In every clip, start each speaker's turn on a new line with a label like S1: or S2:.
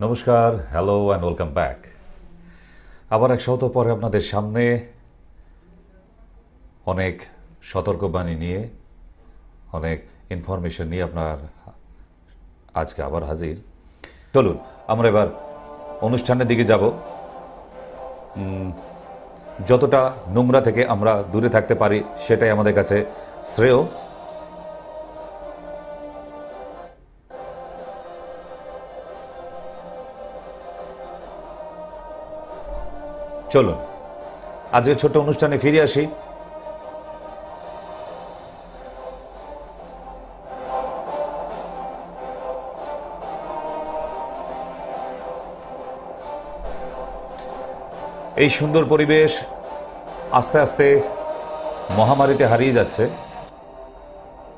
S1: নমস্কার, hello and welcome back. আবার এক সপ্তাহ পরে আপনাদের সামনে অনেক সতর্কবাণী নিয়ে, অনেক ইনফরমেশন নিয়ে আপনার আজকে আবার হাজির। চলুন আমরা এবার অনুষ্ঠানের দিকে যাব। যতটা নোংরা থেকে আমরা দূরে থাকতে পারি সেটাই আমাদের কাছে শ্রেয়। চলুন আজকে ছোট্ট অনুষ্ঠানে ফিরে আসি। এই সুন্দর পরিবেশ আস্তে আস্তে মহামারীতে হারিয়ে যাচ্ছে।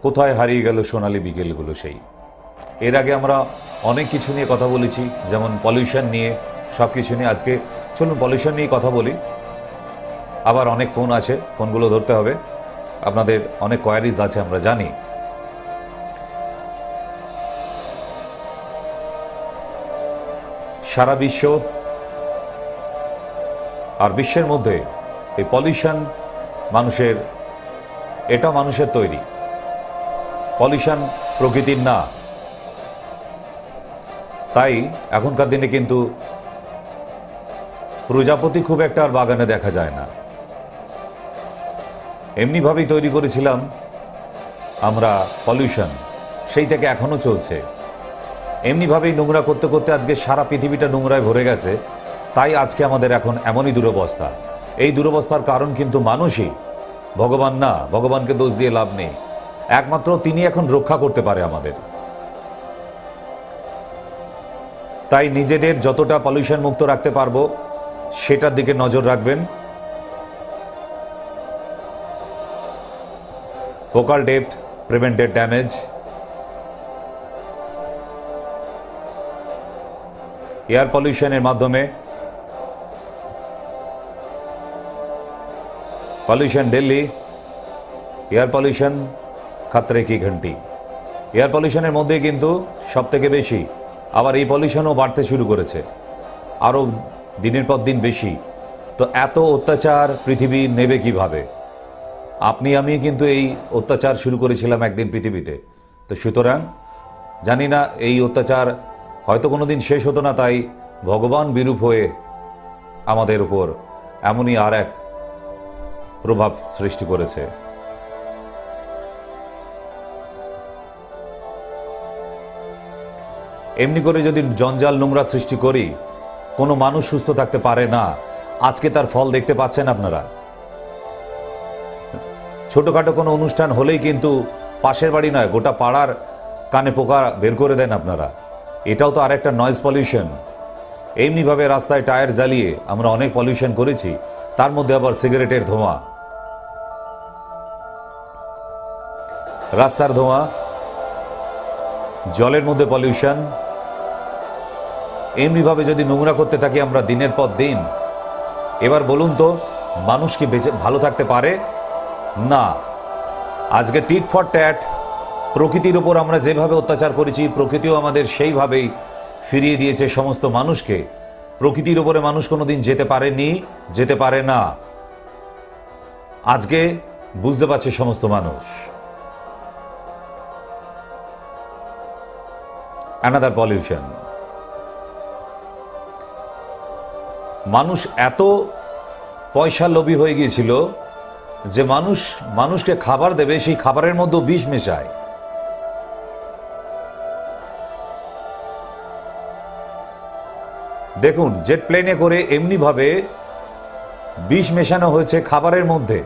S1: কোথায় হারিয়ে গেল সোনালী বিকেলগুলো? সেই এর আগে আমরা অনেক কিছু নিয়ে কথা বলেছি, যেমন পলিউশন নিয়ে, সব কিছু নিয়ে। আজকে চলুন পলিউশন নিয়ে কথা বলি। আবার অনেক ফোন আছে, ফোনগুলো ধরতে হবে। আপনাদের অনেক কোয়ারিজ আছে, আমরা জানি। সারা বিশ্ব আর বিশ্বের মধ্যে এই পলিউশন মানুষের তৈরি। পলিউশন প্রকৃতির না। তাই এখনকার দিনে কিন্তু প্রজাপতি খুব একটা আর বাগানে দেখা যায় না। এমনিভাবেই তৈরি করেছিলাম আমরা পলিউশন, সেই থেকে এখনো চলছে। এমনিভাবেই নোংরা করতে করতে আজকে সারা পৃথিবীটা নোংরায় ভরে গেছে। তাই আজকে আমাদের এখন এমনই দুরবস্থা। এই দুরবস্থার কারণ কিন্তু মানুষই, ভগবান না। ভগবানকে দোষ দিয়ে লাভ নেই, একমাত্র তিনি এখন রক্ষা করতে পারে আমাদের। তাই নিজেদের যতটা পলিউশন মুক্ত রাখতে পারবো সেটার দিকে নজর রাখবেন। Focal depth prevented damage. Air পলিউশনের মাধ্যমে পলিউশন দিল্লি, এয়ার পলিউশন খতরে কি ঘন্টি। এয়ার পলিউশনের মধ্যে কিন্তু সব থেকে বেশি। আবার এই পলিউশনও বাড়তে শুরু করেছে, আরও দিনের পর দিন বেশি। তো এত অত্যাচার পৃথিবী নেবে কিভাবে? আপনি আমি কিন্তু এই অত্যাচার শুরু করেছিলাম একদিন পৃথিবীতে। তো সুতরাং জানি না এই অত্যাচার হয়তো কোনোদিন শেষ হতো না। তাই ভগবান বিরূপ হয়ে আমাদের উপর এমনই আর এক প্রভাব সৃষ্টি করেছে। এমনি করে যদি জঞ্জাল নোংরা সৃষ্টি করি, কোনো মানুষ সুস্থ থাকতে পারে না। আজকে তার ফল দেখতে পাচ্ছেন আপনারা। ছোটখাটো কোনো অনুষ্ঠান হলেই কিন্তু পাশের বাড়ি নয়, গোটা পাড়ার কানে পোকা বের করে দেন আপনারা। এটাও তো আরেকটা নয়েজ পলিউশন। এমনিভাবে রাস্তায় টায়ার জ্বালিয়ে আমরা অনেক পলিউশন করেছি। তার মধ্যে আবার সিগারেটের ধোঁয়া, রাস্তার ধোঁয়া, জলের মধ্যে পলিউশন। এমনিভাবে যদি নোংরা করতে থাকি আমরা দিনের পর দিন, এবার বলুন তো মানুষ কি বেঁচে ভালো থাকতে পারে? না। আজকে টিট ফর ট্যাট প্রকৃতির উপর আমরা যেভাবে অত্যাচার করেছি, প্রকৃতিও আমাদের সেইভাবেই ফিরিয়ে দিয়েছে সমস্ত মানুষকে। প্রকৃতির উপরে মানুষ কোনোদিন যেতে পারেনি, যেতে পারে না। আজকে বুঝতে পারছে সমস্ত মানুষ। Another pollution. মানুষ এত পয়সা লোভী হয়ে গিয়েছিল যে মানুষকে খাবার দেবে, সেই খাবারের মধ্যে বিষ মেশায়। দেখুন, জেট প্লেনে করে এমনিভাবে বিষ মেশানো হয়েছে খাবারের মধ্যে।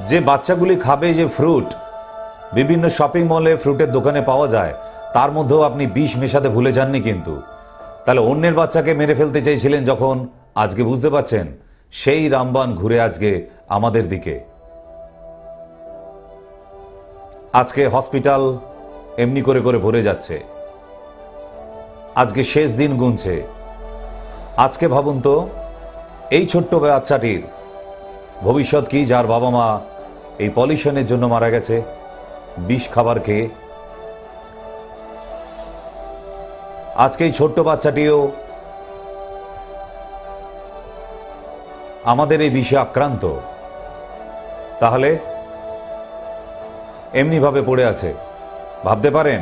S1: যে বাচ্চাগুলি খাবে যে ফ্রুট, বিভিন্ন শপিং মলে ফ্রুটের দোকানে পাওয়া যায়, তার মধ্যেও আপনি বিষ মেশাতে ভুলে যাননি কিন্তু। তাহলে অন্যের বাচ্চাকে মেরে ফেলতে চাইছিলেন যখন, আজকে বুঝতে পারছেন সেই রামবাণ ঘুরে আজকে আমাদের দিকে। আজকে হসপিটাল এমনি করে করে ভরে যাচ্ছে। আজকে শেষ দিন গুনছে। আজকে ভাবুন তো এই ছোট্ট বাচ্চাটির ভবিষ্যৎ কি, যার বাবা মা এই পলিউশনের জন্য মারা গেছে। বিষ খাবার খেয়ে। আজকে এই ছোট্ট বাচ্চাটিও আমাদের এই বিষে আক্রান্ত, তাহলে এমনিভাবে পড়ে আছে। ভাবতে পারেন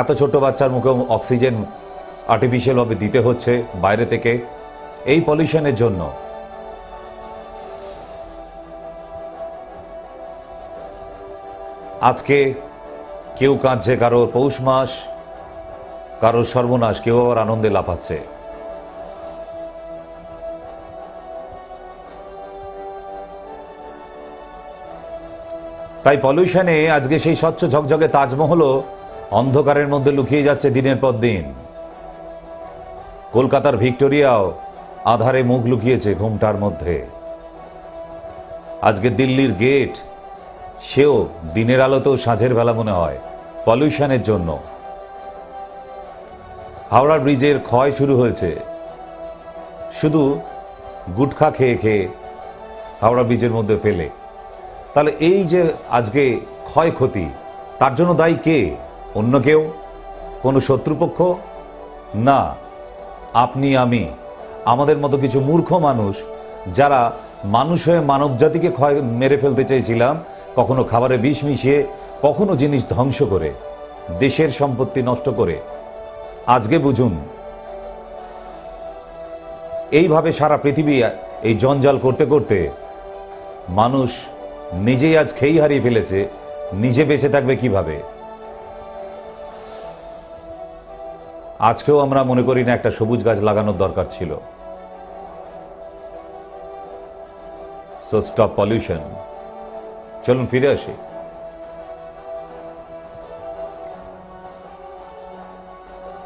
S1: এত ছোট্ট বাচ্চার মুখে অক্সিজেন আর্টিফিশিয়ালভাবে দিতে হচ্ছে বাইরে থেকে এই পলিউশনের জন্য। আজকে কেউ কাঁদছে, কারোর পৌষ মাস, কারোর সর্বনাশ, কেউ আবার আনন্দে লাফাচ্ছে। তাই পলিউশনে আজকে সেই স্বচ্ছ ঝকঝকে তাজমহলও অন্ধকারের মধ্যে লুকিয়ে যাচ্ছে দিনের পর দিন। কলকাতার ভিক্টোরিয়াও আধারে মুখ লুকিয়েছে ঘুমটার মধ্যে। আজকে দিল্লির গেট, সেও দিনের আলোতেও সাঁঝের বেলা মনে হয় পলিউশনের জন্য। হাওড়া ব্রিজের ক্ষয় শুরু হয়েছে শুধু গুটখা খেয়ে খেয়ে হাওড়া ব্রিজের মধ্যে ফেলে। তাহলে এই যে আজকে ক্ষয়ক্ষতি, তার জন্য দায়ী কে? অন্য কেউ? কোনো শত্রুপক্ষ? না, আপনি আমি, আমাদের মতো কিছু মূর্খ মানুষ, যারা মানুষ হয়ে মানব জাতিকে মেরে ফেলতে চাইছিলাম, কখনো খাবারে বিষ মিশিয়ে, কখনো জিনিস ধ্বংস করে, দেশের সম্পত্তি নষ্ট করে। আজকে বুঝুন, এইভাবে সারা পৃথিবী এই জঞ্জাল করতে করতে মানুষ নিজেই আজ খেই হারিয়ে ফেলেছে। নিজে বেঁচে থাকবে কিভাবে? আজকেও আমরা মনে করি না একটা সবুজ গাছ লাগানোর দরকার ছিল। So stop pollution. চলুন ফিরে আসি।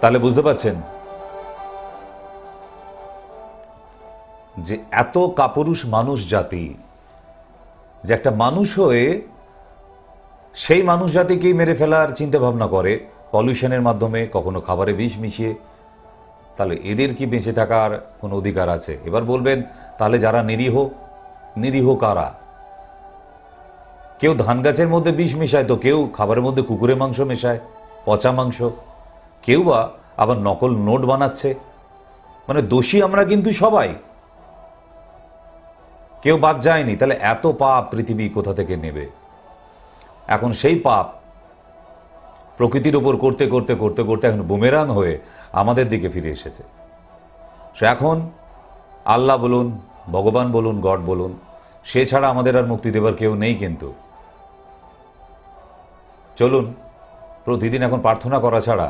S1: তাহলে বুঝতে পারছেন যে এত কাপুরুষ মানুষ জাতি, যে একটা মানুষ হয়ে সেই মানুষ জাতিকেই মেরে ফেলার চিন্তা ভাবনা করে পলিউশনের মাধ্যমে, কখনো খাবারে বিষ মিশিয়ে। তাহলে এদের কি বেঁচে থাকার কোনো অধিকার আছে? এবার বলবেন তাহলে যারা নিরীহ, নিরীহ কারা? কেউ ধান গাছের মধ্যে বিষ মেশায়, তো কেউ খাবারের মধ্যে কুকুরের মাংস মেশায়, পচা মাংস, কেউ বা আবার নকল নোট বানাচ্ছে। মানে দোষী আমরা কিন্তু সবাই, কেউ বাদ যায়নি। তাহলে এত পাপ পৃথিবী কোথা থেকে নেবে? এখন সেই পাপ প্রকৃতির উপর করতে করতে করতে করতে এখন বুমেরাং হয়ে আমাদের দিকে ফিরে এসেছে। সো এখন আল্লাহ বলুন, ভগবান বলুন, গড বলুন, সে ছাড়া আমাদের আর মুক্তি দেবার কেউ নেই। কিন্তু চলুন প্রতিদিন এখন প্রার্থনা করা ছাড়া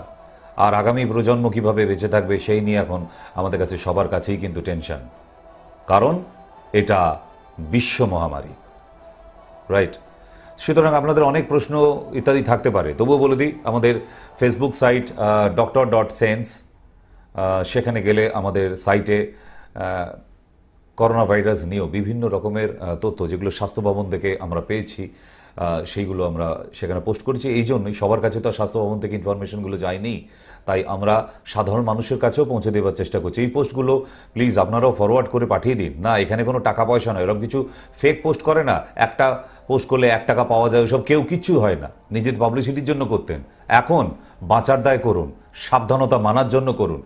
S1: আর আগামী প্রজন্ম কিভাবে বেঁচে থাকবে সেই নিয়ে এখন আমাদের কাছে সবার কাছেই কিন্তু টেনশন। কারণ এটা বিশ্ব মহামারী, রাইট? সুতরাং আপনাদের অনেক প্রশ্ন ইত্যাদি থাকতে পারে, তবুও বলে দিই, আমাদের ফেসবুক সাইট doctor.sense, সেখানে গেলে আমাদের সাইটে করোনা ভাইরাস নিয়েও বিভিন্ন রকমের তথ্য, যেগুলো স্বাস্থ্য ভবন থেকে আমরা পেয়েছি, সেইগুলো আমরা সেখানে পোস্ট করেছি। এই জন্যই সবার কাছে তো স্বাস্থ্য ভবন থেকে ইনফরমেশনগুলো যায়নি, তাই আমরা সাধারণ মানুষের কাছেও পৌঁছে দেওয়ার চেষ্টা করছি। এই পোস্টগুলো প্লিজ আপনারাও ফরওয়ার্ড করে পাঠিয়ে দিন। না, এখানে কোনো টাকা পয়সা নয়, এরকম কিছু ফেক পোস্ট করে না। একটা পোস্ট করলে 1 টাকা পাওয়া যায়, ওসব কেউ কিচ্ছু হয় না। নিজের পাবলিসিটির জন্য করতেন, এখন বাঁচার দায় করুন, সাবধানতা মানার জন্য করুন।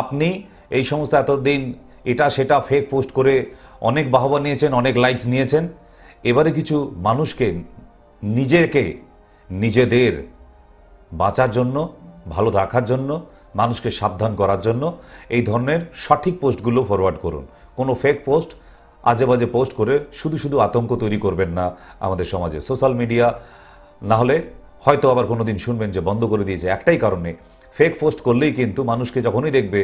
S1: আপনি এই সমস্ত এতদিন এটা সেটা ফেক পোস্ট করে অনেক বাহবা নিয়েছেন, অনেক লাইকস নিয়েছেন। এবারে কিছু মানুষকে নিজেদের বাঁচার জন্য, ভালো রাখার জন্য, মানুষকে সাবধান করার জন্য এই ধরনের সঠিক পোস্টগুলো ফরওয়ার্ড করুন। কোনো ফেক পোস্ট, আজে বাজে পোস্ট করে শুধু শুধু আতঙ্ক তৈরি করবেন না আমাদের সমাজে। সোশ্যাল মিডিয়া না হলে হয়তো আবার কোনো দিন শুনবেন যে বন্ধ করে দিয়েছে, একটাই কারণে, ফেক পোস্ট করলেই কিন্তু মানুষকে যখনই দেখবে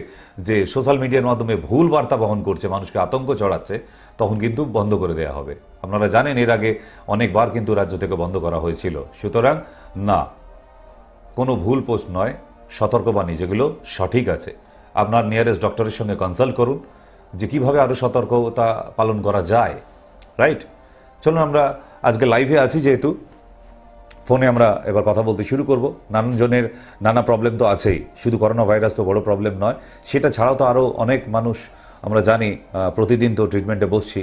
S1: যে সোশ্যাল মিডিয়ার মাধ্যমে ভুল বার্তা বহন করছে, মানুষকে আতঙ্ক চড়াচ্ছে, তখন কিন্তু বন্ধ করে দেওয়া হবে। আপনারা জানেন এর আগে অনেকবার কিন্তু রাজ্য থেকে বন্ধ করা হয়েছিল। সুতরাং না, কোনো ভুল পোস্ট নয়, সতর্কবাণী যেগুলো সঠিক আছে। আপনার নিয়ারেস্ট ডক্টরের সঙ্গে কনসাল্ট করুন যে কীভাবে আরও সতর্কতা পালন করা যায়, রাইট? চলুন আমরা আজকে লাইভে আছি, যেহেতু ফোনে আমরা এবার কথা বলতে শুরু করব। নানাজনের নানা প্রবলেম তো আছেই, শুধু করোনা ভাইরাস তো বড় প্রবলেম নয়, সেটা ছাড়াও তো আরও অনেক মানুষ আমরা জানি প্রতিদিন তো ট্রিটমেন্টে বসছি।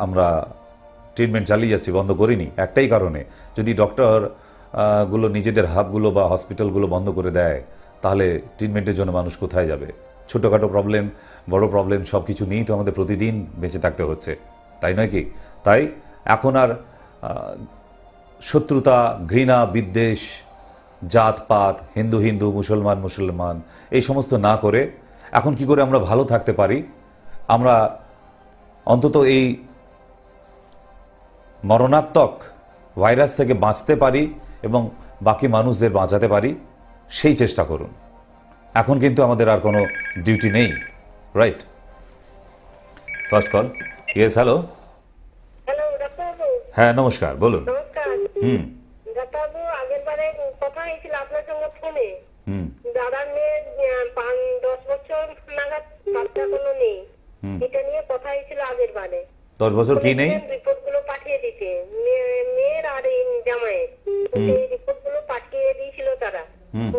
S1: আমরা ট্রিটমেন্ট চালিয়ে যাচ্ছি, বন্ধ করিনি। একটাই কারণে, যদি ডক্টর গুলো নিজেদের হাবগুলো বা হসপিটালগুলো বন্ধ করে দেয়, তাহলে ট্রিটমেন্টের জন্য মানুষ কোথায় যাবে? ছোটোখাটো প্রবলেম, বড় প্রবলেম, সব কিছু নিয়েই তো আমাদের প্রতিদিন বেঁচে থাকতে হচ্ছে, তাই নয় কি? তাই এখন আর শত্রুতা, ঘৃণা, বিদ্বেষ, জাতপাত, হিন্দু হিন্দু, মুসলমান মুসলমান, এই সমস্ত না করে এখন কি করে আমরা ভালো থাকতে পারি, আমরা অন্তত এই মরণাত্মক ভাইরাস থেকে বাঁচতে পারি এবং বাকি মানুষদের বাঁচাতে পারি, সেই চেষ্টা করুন। এখন কিন্তু আমাদের আর কোনো ডিউটি নেই, right? First call. Yes, hello.
S2: Hello ডাক্তারবাবু।
S1: হ্যাঁ, নমস্কার, বলুন।
S2: নমস্কার। ডাক্তারবাবু, আগের বারে কথা হয়েছিল আপনার সঙ্গে ফোনে। দাদার মেয়ের 10 বছর নাগাদ বাচ্চা কোনো নেই, এটা নিয়ে কথা হয়েছিল আগের বারে।
S1: 10 বছর কি নেই?
S2: রিপোর্ট গুলো পাঠিয়ে দিতে মেয়ের আর এই জামাইয়ের, সেই রিপোর্ট গুলো পাঠিয়ে দিয়েছিল তারা।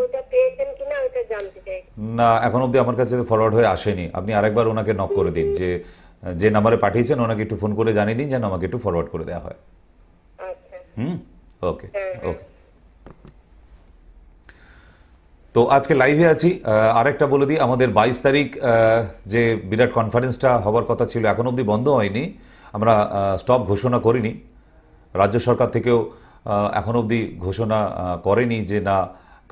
S2: ওটা পেয়েছেন কিনা ওটা জানতে চাই।
S1: না, এখন অবধি আমার কাছে ফরওয়ার্ড হয়ে আসেনি। আপনি আরেকবার ওনাকে নক করে দিন, যে নাম্বারে পাঠিয়েছেন ওনাকে একটু ফোন করে জানিয়ে দিন যেন আমাকে একটু ফরওয়ার্ড করে দেওয়া হয়।
S2: আচ্ছা।
S1: ওকে ওকে। তো আজকে লাইভে আছি। আরেকটা বলে দিই, আমাদের 22 তারিখ যে বিরাট কনফারেন্সটা হওয়ার কথা ছিল, এখন অবধি বন্ধ হয়নি। আমরা স্টপ ঘোষণা করিনি। রাজ্য সরকার থেকেও এখন অবধি ঘোষণা করেনি যে না,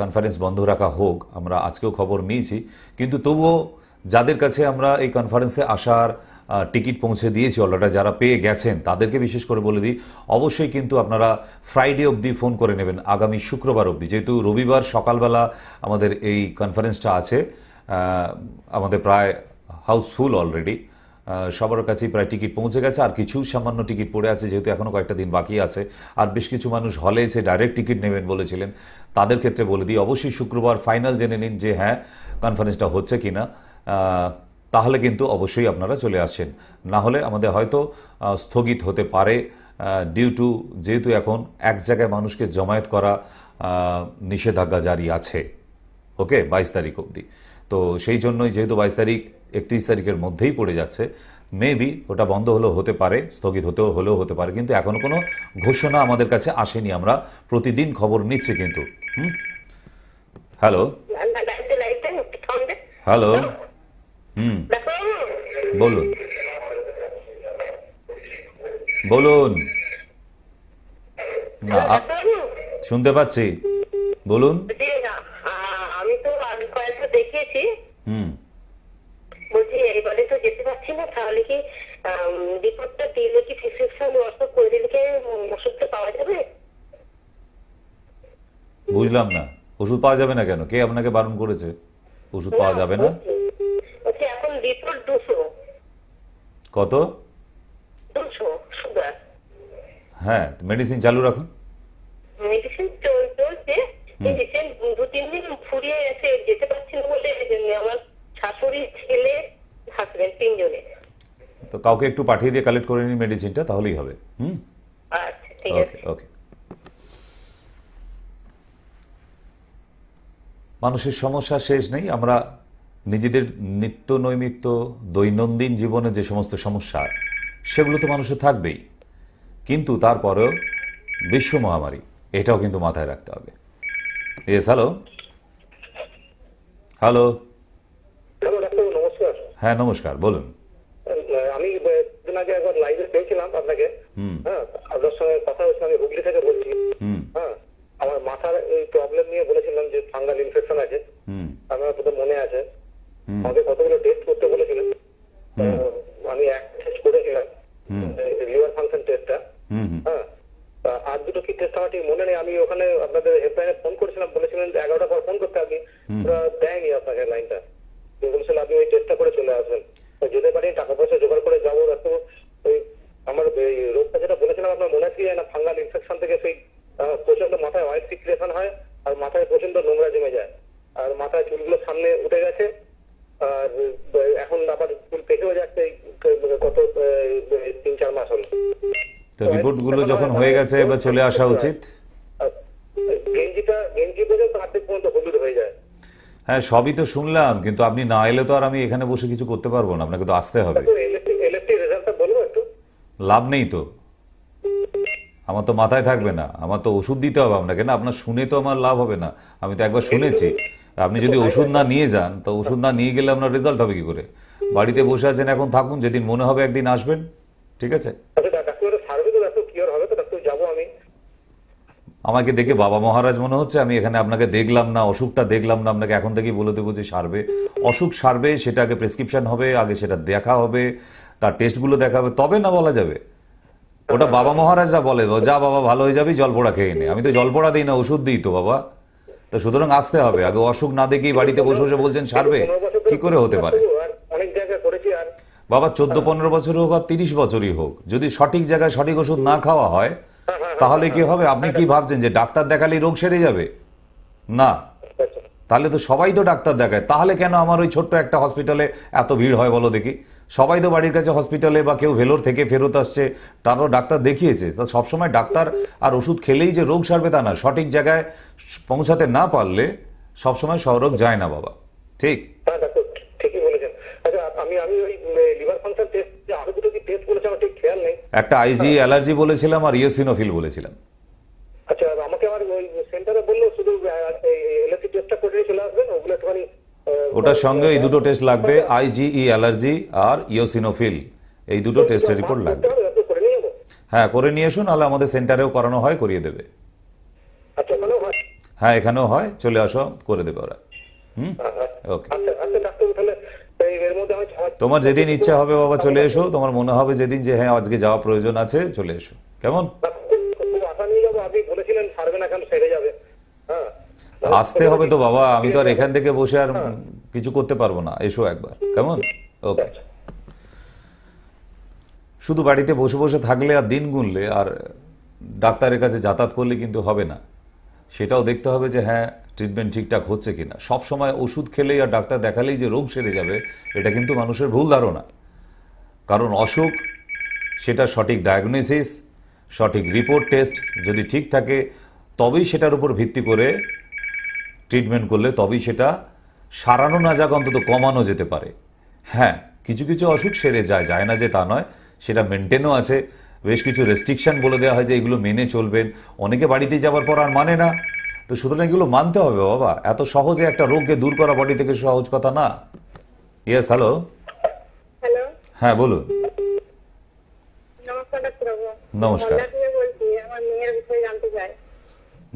S1: কনফারেন্স বন্ধ রাখা হোক। আমরা আজকেও খবর নিয়েছি, কিন্তু তবুও যাদের কাছে আমরা এই কনফারেন্সে আসার টিকিট পৌঁছে দিয়েছি অলরেডি, যারা পেয়ে গেছেন তাদেরকে বিশেষ করে বলে দিই, অবশ্যই কিন্তু আপনারা ফ্রাইডে অবধি ফোন করে নেবেন, আগামী শুক্রবার অবধি। যেহেতু রবিবার সকালবেলা আমাদের এই কনফারেন্সটা আছে, আমাদের প্রায় হাউসফুল অলরেডি, সবার কাছেই প্রায় টিকিট পৌঁছে গেছে, আর কিছু সামান্য টিকিট পড়ে আছে, যেহেতু এখনও কয়েকটা দিন বাকি আছে। আর বেশ কিছু মানুষ হলে এসে ডাইরেক্ট টিকিট নেবেন বলেছিলেন, তাদের ক্ষেত্রে বলে দিই অবশ্যই শুক্রবার ফাইনাল জেনে নিন যে হ্যাঁ কনফারেন্সটা হচ্ছে কি না, তাহলে কিন্তু অবশ্যই আপনারা চলে আসেন। না হলে আমাদের হয়তো স্থগিত হতে পারে, ডিউ টু যেহেতু এখন এক জায়গায় মানুষকে জমায়েত করা নিষেধাজ্ঞা জারি আছে, ওকে, 22 তারিখ অবধি। তো সেই জন্যই যেহেতু 22 তারিখ 31 তারিখের মধ্যেই পড়ে যাচ্ছে, মেবি ওটা বন্ধ হলেও হতে পারে, স্থগিত হলেও হতে পারে, কিন্তু এখনো কোনো ঘোষণা আমাদের কাছে আসেনি। আমরা প্রতিদিন খবর নিচ্ছি কিন্তু। হ্যালো হ্যালো, বলুন বলুন। না, শুনতে পাচ্ছি, বলুন।
S2: আমি তো আগে কয়েকটা দেখিয়েছি, বলছি এবারে তো যেতে পারছি না, তাহলে কি রিপোর্টটা দিলে কি প্রেসক্রিপশন হোয়াটসঅ্যাপ করে দিলে কি ওষুধটা পাওয়া যাবে?
S1: বুঝলাম না, ওষুধ পাওয়া যাবে না কেন? কে আপনাকে বারণ করেছে ওষুধ পাওয়া যাবে না?
S2: এখন রিপোর্ট 200।
S1: কত?
S2: 200 সুগার।
S1: হ্যাঁ, মেডিসিন চালু রাখুন।
S2: মেডিসিন চলছে, রিসেন্ট 2-3 দিন ফুরিয়ে এসে যেতে পারছি না বলে আমার শাশুড়ি, ছেলে, হাজবেন্ড, 3 জনে।
S1: তো কাউকে একটু পাঠিয়ে দিয়ে কালেক্ট করে নিন মেডিসিনটা, তাহলেই হবে।
S2: আচ্ছা, ঠিক আছে।
S1: ওকে ওকে। মানুষের সমস্যা শেষ নেই। আমরা নিজেদের নিত্য নৈমিত্য দৈনন্দিন জীবনে যে সমস্ত সমস্যা, সেগুলো তো মানুষের থাকবেই, কিন্তু তারপরেও বিশ্ব মহামারী, এটাও কিন্তু মাথায় রাখতে হবে। Yes, hello hello.
S3: নমস্কার।
S1: হ্যাঁ নমস্কার, বলুন।
S3: আমি দিন আগে একবার লাইভে পেয়েছিলাম আপনাকে, হ্যাঁ, আপনার সঙ্গে কথা হয়েছিল। আমি হুগলি থেকে বলছি। হ্যাঁ, আমার মাথার এই প্রবলেম নিয়ে বলেছিলাম যে ফাঙ্গাল ইনফেকশন আছে, আমার বোধ মনে আছে। আমাকে কতগুলো টেস্ট করতে বলেছিলেন, আমি এক টেস্ট করেছিলাম, লিভার ফাংশন টেস্টটা। হ্যাঁ, আর দুটো কি টেস্ট আমার ঠিক মনে নেই। আমি ওখানে আপনাদের হেল্পলাইনে ফোন করেছিলাম, বলেছিলেন 11টার পর ফোন করতে, আপনি দেয়নি আপনাকে লাইনটা, বলেছিলেন আপনি ওই টেস্টটা করে চলে আসবেন। যেতে পারি, টাকা পয়সা জোগাড় করে যাবো। ওই আমার রোগটা যেটা বলেছিলাম আপনার মনে আছে না, ফাঙ্গাল ইনফেকশন থেকে সেই প্রচন্ড মাথায় অয়েল সিক্রেশন হয়, আর মাথায় প্রচন্ড নোংরা জমে যায়, আর মাথায় চুলগুলো সামনে উঠে গেছে, আর এখন আবার চুল পেকেও যাচ্ছে কত 3-4 মাস হলো।
S1: তো রিপোর্টগুলো যখন হয়ে গেছে এবার চলে আসা উচিত।
S3: গেঞ্জি পর্যন্ত অর্ধেক পর্যন্ত হলুদ হয়ে যায়।
S1: হ্যাঁ, সবই তো শুনলাম, কিন্তু আপনি না এলে তো আর আমি এখানে বসে কিছু করতে পারবো না, আপনাকে তো আসতে হবে।
S3: ইলেকট্রিক রেজাল্টটা বলবো একটু?
S1: লাভ নেই তো। আমার তো মাথায় থাকবে না, আমার তো ওষুধ দিতে হবে আপনাকে না, আপনার শুনে তো আমার লাভ হবে না, আমি তো একবার শুনেছি। আপনি যদি ওষুধ না নিয়ে যান, তো ওষুধ না নিয়ে গেলে আপনার রেজাল্ট হবে কি করে? বাড়িতে বসে আছেন, এখন থাকুন, যেদিন মনে হবে একদিন আসবেন, ঠিক আছে?
S3: আচ্ছা ডাক্তার সার্ভে তো ডাক্তার ক্লিয়ার হবে তো ডাক্তার, যাবো আমি।
S1: আমাকে দেখে বাবা মহারাজ মনে হচ্ছে? আমি এখানে আপনাকে দেখলাম না, অসুখটা দেখলাম না, আপনাকে এখন থেকেই বলে দেবো যে সারবে। অসুখ সারবে, সেটা আগে প্রেসক্রিপশন হবে, আগে সেটা দেখা হবে, তার টেস্টগুলো দেখা হবে, তবে না বলা যাবে। ওটা বাবা মহারাজরা বলে, যা বাবা ভালো হয়ে যাবি, জল পোড়া খেয়ে নে। আমি তো জল পোড়া দিই না, ওষুধ দিই তো বাবা। তো সুতরাং আসতে হবে, আগে অসুখ না দেখেই বাড়িতে বসে বসে বলছেন সারবে, কি করে হতে পারে?
S3: অনেক জায়গায় করেছি আর
S1: বাবা 14-15 বছর হোক আর 30 বছরই হোক, যদি সঠিক জায়গায় সঠিক ওষুধ না খাওয়া হয়, তাহলে কি হবে? আপনি কি ভাবছেন যে ডাক্তার দেখালেই রোগ সেরে যাবে? না, তাহলে তো সবাই তো ডাক্তার দেখায়, তাহলে কেন আমার ওই ছোট্ট একটা হসপিটালে এত ভিড় হয় বলো দেখি? সবাই তো বাড়ির কাছে হসপিটালে, বা কেউ ভেলোর থেকে ফেরত আসছে, তারও ডাক্তার দেখিয়েছে। তা সবসময় ডাক্তার আর ওষুধ খেলেই যে রোগ সারবে তা না, সঠিক জায়গায় পৌঁছাতে না পারলে সবসময় সরোগ যায় না বাবা, ঠিক?
S3: হ্যাঁ ডাক্তার ঠিকই বলেছেন। আচ্ছা আমি ওই লিভার ফাংশন টেস্ট, আরো দুটো কি টেস্ট বলেছে আমার ঠিক খেয়াল নেই।
S1: একটা আইজি অ্যালার্জি বলেছিলাম আর ইওসিনোফিল বলেছিলাম।
S3: আচ্ছা আমাকে আমার ওই সেন্টারে বললো শুধু এলএসি টেস্টটা করে চলে আসবেন, ওগুলো একটুখানি
S1: ওটার সঙ্গে এই দুটো টেস্ট লাগবে, আইজিই অ্যালার্জি আর ইওসিনোফিল, এই দুটো টেস্টের রিপোর্ট লাগবে।
S3: করে নিয়ে যাবো।
S1: হ্যাঁ, করে নিয়ে এসো, নাহলে আমাদের সেন্টারেও করানো হয়, করিয়ে দেবে।
S3: আচ্ছা ওখানেও হয়?
S1: হ্যাঁ, এখানেও হয়, চলে আসো, করে দেবে ওরা। ওকে।
S3: আচ্ছা আচ্ছা ডাক্তার তাহলে এর মধ্যে আমি
S1: তোমার যেদিন ইচ্ছা হবে বাবা চলে এসো, তোমার মনে হবে যেদিন যে হ্যাঁ আজকে যাওয়া প্রয়োজন আছে, চলে এসো, কেমন?
S3: খুব আশা নিয়ে যাবো, আপনি বলেছিলেন সারবে না কেন, সেরে যাবে। হ্যাঁ
S1: আসতে হবে তো বাবা, আমি তো আর এখান থেকে বসে আর কিছু করতে পারবো না, এসো একবার, কেমন? ওকে। শুধু বাড়িতে বসে বসে থাকলে আর দিন গুনলে আর ডাক্তারের কাছে যাতায়াত করলে কিন্তু হবে না, সেটাও দেখতে হবে যে হ্যাঁ ট্রিটমেন্ট ঠিকঠাক হচ্ছে কিনা। সব সময় ওষুধ খেলেই আর ডাক্তার দেখালেই যে রোগ সেরে যাবে, এটা কিন্তু মানুষের ভুল ধারণা। কারণ অসুখ, সেটা সঠিক ডায়াগনোসিস, সঠিক রিপোর্ট টেস্ট যদি ঠিক থাকে, তবেই সেটার উপর ভিত্তি করে ট্রিটমেন্ট করলে তবেই সেটা সারানো না যাক, অন্তত কমানো যেতে পারে। হ্যাঁ, কিছু কিছু অসুখ সেরে যায়, যায় না যে তা নয়, সেটা মেনটেনও আছে, বেশ কিছু রেস্ট্রিকশন বলে দেওয়া হয় যে এগুলো মেনে চলবেন। অনেকে বাড়িতে যাওয়ার পর আর মানে না, তো সুতরাং এগুলো মানতে হবে বাবা। এত সহজে একটা রোগকে দূর করা বডি থেকে সহজ কথা না। Yes, hello.
S2: হ্যালো,
S1: হ্যাঁ বলুন।
S2: নমস্কার ডাক্তারবাবু।
S1: নমস্কার।
S2: হলদা থেকে বলছি, আমার মেয়ের বিষয়ে জানতে চাই।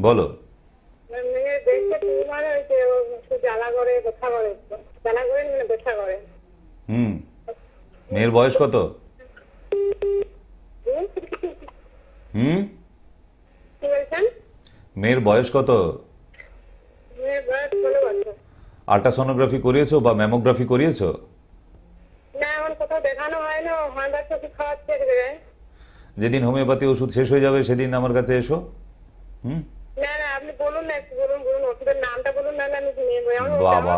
S1: বলো।
S2: আমার মেয়ের ব্রেস্টে টিউমার হয়েছে, ও একটু জ্বালা করে, ব্যথা করে, জ্বালা করে মানে ব্যথা করে।
S1: মেয়ের বয়স কত?
S2: কি বলছেন?
S1: মেয়ের বয়স কত?
S2: মেয়ের বয়স 16 বছর।
S1: আল্ট্রাসোনোগ্রাফি করিয়েছো বা ম্যামোগ্রাফি করিয়েছো?
S2: না, এখন কোথাও দেখানো হয় না, হলদার থেকে খাওয়াচ্ছে এক জায়গায়।
S1: যেদিন হোমিওপ্যাথি ওষুধ শেষ হয়ে যাবে সেদিন আমার কাছে এসো।
S2: না না, আপনি বলুন না, একটু বলুন, ওষুধের নামটা বলুন, না আমি নিয়ে যাবো।
S1: বাবা,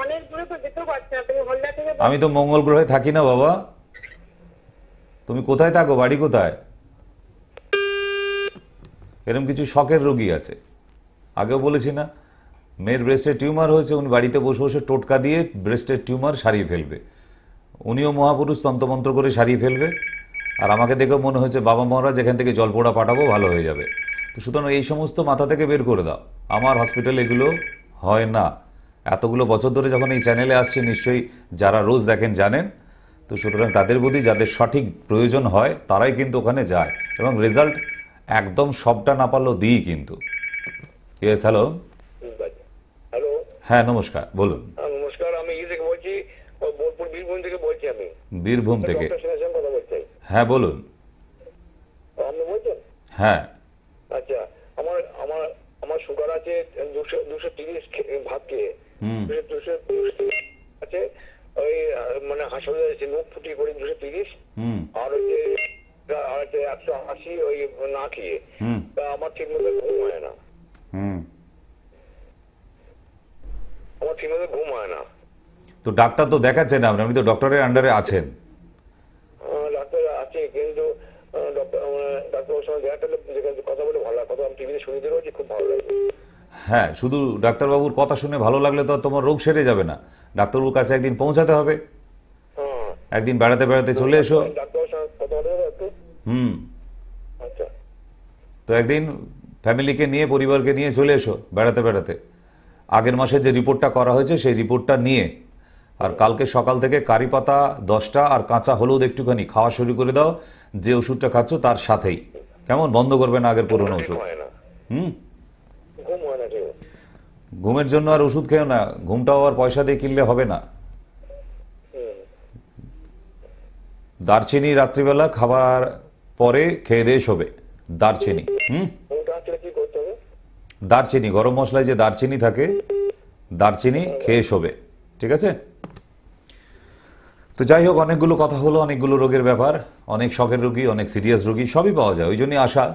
S2: অনেক দূরে তো যেতেও পারছি না, তুমি হলদা থেকে
S1: আমি তো মঙ্গল গ্রহে থাকি না বাবা। তুমি কোথায় থাকো, বাড়ি কোথায়? এরকম কিছু শখের রোগী আছে, আগেও বলেছি না, মেয়ের ব্রেস্টের টিউমার হয়েছে, উনি বাড়িতে বসে বসে টোটকা দিয়ে ব্রেস্টের টিউমার সারিয়ে ফেলবে। উনিও মহাপুরুষ, তন্ত্রমন্ত্র করে সারিয়ে ফেলবে। আর আমাকে দেখেও মনে হয়েছে বাবা মহারাজ এখান থেকে জল পোড়া পাঠাবো, ভালো হয়ে যাবে। তো সুতরাং এই সমস্ত মাথা থেকে বের করে দাও, আমার হসপিটালে এগুলো হয় না। এতগুলো বছর ধরে যখন এই চ্যানেলে আসছে, নিশ্চয়ই যারা রোজ দেখেন জানেন। তো সুতরাং তাদের প্রতি যাদের সঠিক প্রয়োজন হয় তারাই কিন্তু ওখানে যায়, এবং রেজাল্ট একদম সবটা না পারলেও দিই কিন্তু। Yes, hello.
S3: হ্যালো।
S1: হ্যাঁ নমস্কার, বলুন।
S3: নমস্কার, আমি থেকে বলছি, বোলপুর বীরভূম থেকে বলছি আমি।
S1: বীরভূম থেকে?
S3: ডক্টর সিনহার সঙ্গে কথা বলছি।
S1: হ্যাঁ বলুন।
S3: আপনি বলছেন?
S1: হ্যাঁ।
S3: আচ্ছা, আমার আমার আমার সুগার আছে 230 ভাত খেয়ে, 230 আছে। ওই মানে হাসপাতালে আছে, মুখ ফুটিয়ে করি 230, আর হচ্ছে 180 ওই না খেয়ে। তা আমার ঠিক মতো ঘুম হয় না। আমার ঠিক মতো ঘুম হয় না।
S1: তো ডাক্তার তো দেখাচ্ছেন আপনি তো ডক্টরের আন্ডারে আছেন।
S3: ডাক্তার আছে, কিন্তু ডাক্তারের সঙ্গে কথা বলে ভালো লাগে, কথা আমি টিভিতে শুনতে রয়েছি, খুব ভালো লাগে।
S1: হ্যাঁ, শুধু ডাক্তারবাবুর কথা শুনে ভালো লাগলে তো তোমার রোগ সেরে যাবে না, ডাক্তারবাবুর কাছে একদিন পৌঁছাতে হবে। একদিন বেড়াতে বেড়াতে চলে এসো।
S3: ডাক্তারের সঙ্গে কথা বলে একটু।
S1: হুম।
S3: আচ্ছা
S1: তো একদিন ফ্যামিলিকে নিয়ে, পরিবারকে নিয়ে চলে এসো বেড়াতে বেড়াতে। আগের মাসে যে রিপোর্টটা করা হয়েছে সেই রিপোর্টটা নিয়ে, আর কালকে সকাল থেকে কারি পাতা 10টা আর কাঁচা হলুদ একটুখানি খাওয়া শুরু করে দাও, যে ওষুধটা খাচ্ছ তার সাথেই। কেমন? বন্ধ করবে না আগের পুরনো ওষুধ।
S3: হয় না,
S1: হুম
S3: ঘুম হয় না কেউ।
S1: ঘুমের জন্য আর ওষুধ খেও না, ঘুমটাও আর পয়সা দিয়ে কিনলে হবে না। দারচিনি রাত্রিবেলা খাবার পরে খেয়ে দিয়ে শোবে, দারচিনি।
S3: ঘুমটা আসলে কি করতে হবে?
S1: দারচিনি, গরম মশলায় যে দারচিনি থাকে, দারচিনি খেয়ে শোবে, ঠিক আছে? তো যাই হোক, অনেকগুলো কথা হলো, অনেকগুলো রোগের ব্যাপার, অনেক শখের রোগী, অনেক সিরিয়াস রোগী সবই পাওয়া যায়, ওই জন্যই আশা।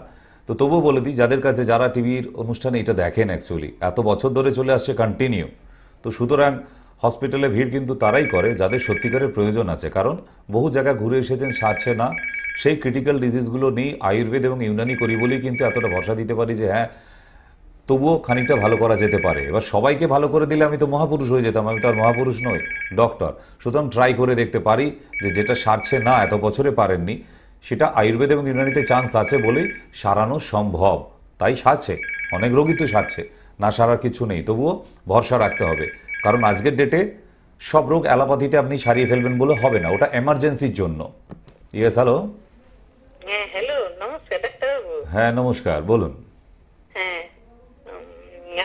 S1: তো তবুও বলে দিই, যাদের কাছে, যারা টিভির অনুষ্ঠানে এটা দেখেন, অ্যাকচুয়ালি এত বছর ধরে চলে আসছে কন্টিনিউ, তো সুতরাং হসপিটালে ভিড় কিন্তু তারাই করে যাদের সত্যিকারের প্রয়োজন আছে। কারণ বহু জায়গা ঘুরে এসেছেন, সারছে না, সেই ক্রিটিক্যাল ডিজিজগুলো নিয়ে আয়ুর্বেদ এবং ইউনানি করি বলেই কিন্তু এতটা ভরসা দিতে পারি যে হ্যাঁ, তবুও খানিকটা ভালো করা যেতে পারে। এবার সবাইকে ভালো করে দিলে আমি তো মহাপুরুষ হয়ে যেতাম, আমি তো আর মহাপুরুষ নই, ডক্টর। সুতরাং ট্রাই করে দেখতে পারি যে যেটা সারছে না, এত বছরে পারেননি, সেটা আয়ুর্বেদ এবং ইউনানিতে চান্স আছে বলেই সারানো সম্ভব। তাই সারছে, অনেক রোগী তো সারছে, না সারার কিছু নেই, তবুও ভরসা রাখতে হবে। কারণ আজকের ডেটে সব রোগ অ্যালোপ্যাথিতে আপনি সারিয়ে ফেলবেন বলে হবে না, ওটা এমার্জেন্সির জন্য। Yes, hello.
S2: হ্যাঁ, হ্যালো, নমস্কার ডাক্তারবাবু।
S1: হ্যাঁ নমস্কার, বলুন।
S2: হ্যাঁ,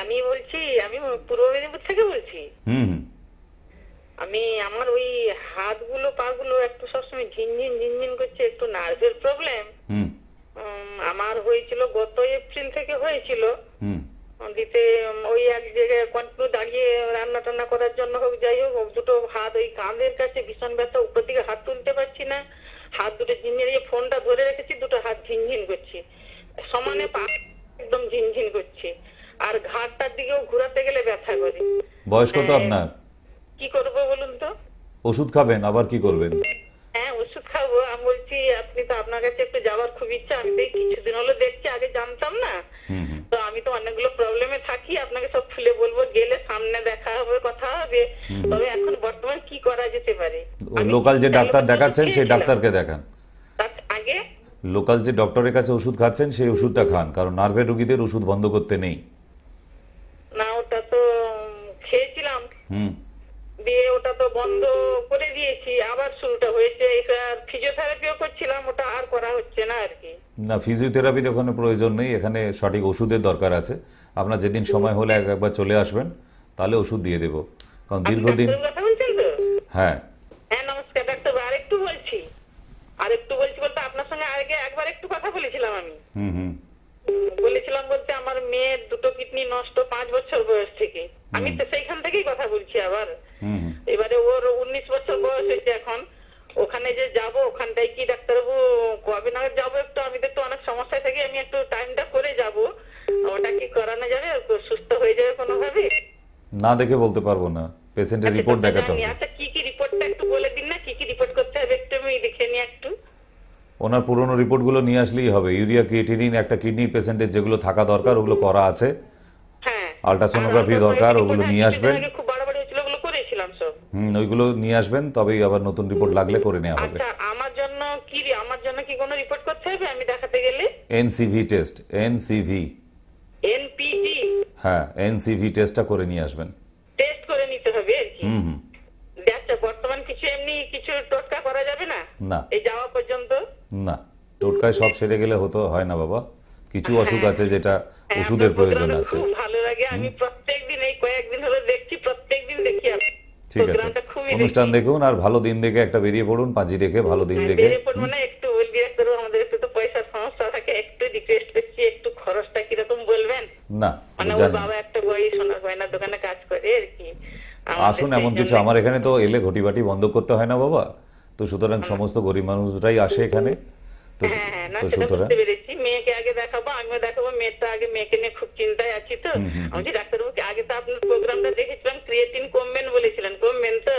S2: আমি বলছি, আমি পূর্ব মেদিনীপুর থেকে বলছি।
S1: হুম হুম
S2: আমার ওই হাতগুলো, পাগুলো একটু সবসময় ঝিনঝিন ঝিনঝিন করছে, একটু নার্ভের প্রবলেম।
S1: হুম
S2: আমার হয়েছিল গত এপ্রিল থেকে হয়েছিল।
S1: হুম
S2: দিতে ওই এক জায়গায় কন্টিনিউ দাঁড়িয়ে রান্না টান্না করার জন্য হোক, যাই হোক, দুটো হাত ওই কাঁধের কাছে ভীষণ ব্যথা, উপর দিকে হাত তুলতে পারছি না, হাত দুটো ঝিনঝিন, ফোনটা ধরে রেখেছি, দুটো হাত ঝিনঝিন করছে, সমানে পা একদম ঝিনঝিন করছে, আর ঘাটটার দিকেও ঘুরাতে গেলে ব্যথা করে।
S1: বয়স কত আপনার?
S2: কি করবো বলুন তো?
S1: ওষুধ খাবেন, আবার কি করবেন?
S2: হ্যাঁ, ওষুধ খাবো। আমি বলছি, আপনি তো, আপনার কাছে একটু যাওয়ার খুব ইচ্ছা, আমি তো এই কিছুদিন হলো দেখছি, আগে জানতাম না। তো আমি তো অনেকগুলো প্রবলেমে থাকি, আপনাকে সব খুলে বলবো, গেলে সামনে দেখা হবে, কথা হবে। তবে এখন বর্তমান কি করা যেতে পারে?
S1: লোকাল যে ডাক্তার দেখাচ্ছেন সেই ডাক্তারকে দেখান।
S2: তার আগে
S1: লোকাল যে ডক্টরের কাছে ওষুধ খাচ্ছেন সেই ওষুধটা খান, কারণ নার্ভের রোগীদের ওষুধ বন্ধ করতে নেই।
S2: না, ওটা তো খেয়েছিলাম,
S1: হুম
S2: দিয়ে ওটা তো বন্ধ করে দিয়েছি, আবার শুরুটা হয়েছে। এবার ফিজিওথেরাপিও করছিলাম, ওটা আর করা হচ্ছে না আর কি।
S1: না, ফিজিওথেরাপির ওখানে প্রয়োজন নেই, এখানে সঠিক ওষুধের দরকার আছে। আপনার যেদিন সময় হলে একবার চলে আসবেন, তাহলে ওষুধ দিয়ে দেবো, কারণ দীর্ঘদিন।
S2: ডাক্তারের কথা বলছেন তো?
S1: হ্যাঁ
S2: হ্যাঁ, নমস্কার ডাক্তার। আরেকটু বলছি বলতে আপনার সঙ্গে আগে একবার একটু কথা বলেছিলাম আমি।
S1: হুম
S2: বলেছিলাম বলতে, আমার মেয়ের দুটো কিডনি নষ্ট 5 বছর বয়স থেকে। আমি তো সেইখান থেকেই কথা বলছি আবার।
S1: হুম
S2: এবারে ওর 19 বছর বয়স হয়েছে এখন। ওখানে যে যাব, ওখানটাই কি ডাক্তারবাবু কবে না যাবো, একটু আমি তো একটু অনেক সমস্যায় থাকি, আমি একটু টাইমটা করে যাব, ওটা কি করানো যাবে? সুস্থ হয়ে যাবে কোনোভাবে?
S1: না দেখে বলতে পারবো না, পেশেন্টের রিপোর্ট দেখাতে হবে।
S2: আচ্ছা, কি কি রিপোর্টটা একটু বলে দিন না, কি কি রিপোর্ট করতে হবে, একটু আমি দেখে নিই একটু।
S1: ওনার পুরনো রিপোর্টগুলো নিয়ে আসলেই হবে। ইউরিয়া ক্রিয়েটিনিন একটা কিডনির পেশেন্টের যেগুলো থাকা দরকার ওগুলো করা আছে,
S2: হ্যাঁ,
S1: আল্ট্রাসোনোগ্রাফি দরকার, ওগুলো নিয়ে আসবেন।
S2: খুব বাড়াবাড়ি হয়েছিল, ওগুলো করেছিলাম সব।
S1: ওইগুলো নিয়ে আসবেন, তবেই আবার নতুন রিপোর্ট লাগলে করে নেওয়া হবে।
S2: আচ্ছা, আমার জন্য কি কোনো রিপোর্ট করতে হবে আমি দেখাতে গেলে?
S1: এনসিভি টেস্ট, এনসিভি।
S2: এনপিজি?
S1: হ্যাঁ, এনসিভি টেস্টটা করে নিয়ে আসবেন।
S2: টেস্ট করে নিতে হবে আর কি?
S1: হুম
S2: আচ্ছা, বর্তমান এমনি কিছু টোটকা করা যাবে না
S1: না
S2: এই যাওয়া পর্যন্ত?
S1: না, টোটকায় সব সেরে গেলে হয় না বাবা, কিছু অসুখ আছে যেটা ওষুধের
S2: আপনার
S1: প্রয়োজন
S2: প্রোগ্রামটা
S1: আছে।
S2: খুব ভালো লাগে, আমি প্রত্যেকদিন, এই কয়েকদিন হলো দেখছি, প্রত্যেকদিন দেখি।
S1: ঠিক আছে,
S2: প্রোগ্রামটা খুবই
S1: অনুষ্ঠান দেখুন, আর ভালো দিন দেখে একটা বেরিয়ে পড়ুন, পাঁজি দেখে ভালো দিন দেখে।
S2: বেরিয়ে পড়বো না, একটু বলবি ডাক্তার, আমাদের একটু তো পয়সার সমস্যা থাকে, একটু রিকোয়েস্ট করছি, একটু খরচটা কিরকম বলবেন?
S1: না
S2: মানে ওর
S1: জানি,
S2: বাবা একটা সোনার গয়নার দোকানে কাজ করে আর কি।
S1: আসুন, এমন কিছু আমার এখানে তো এলে ঘটিবাটি বন্ধ করতে হয় না বাবা, তো সুতরাং সমস্ত গরিব মানুষরাই আসে এখানে, তো
S2: হ্যাঁ, না
S1: তো
S2: সেটা
S1: সুতরাং
S2: বুঝতে পেরেছি। মেয়েকে আগে দেখাবো, আমিও দেখাবো, মেয়েকে নিয়ে খুব চিন্তায় আছি। তো আমি ডাক্তারবাবু, আগে তো আপনার প্রোগ্রামটা দেখেছিলাম, ক্রিয়েটিন কমবেন বলেছিলেন, কমবেন তো?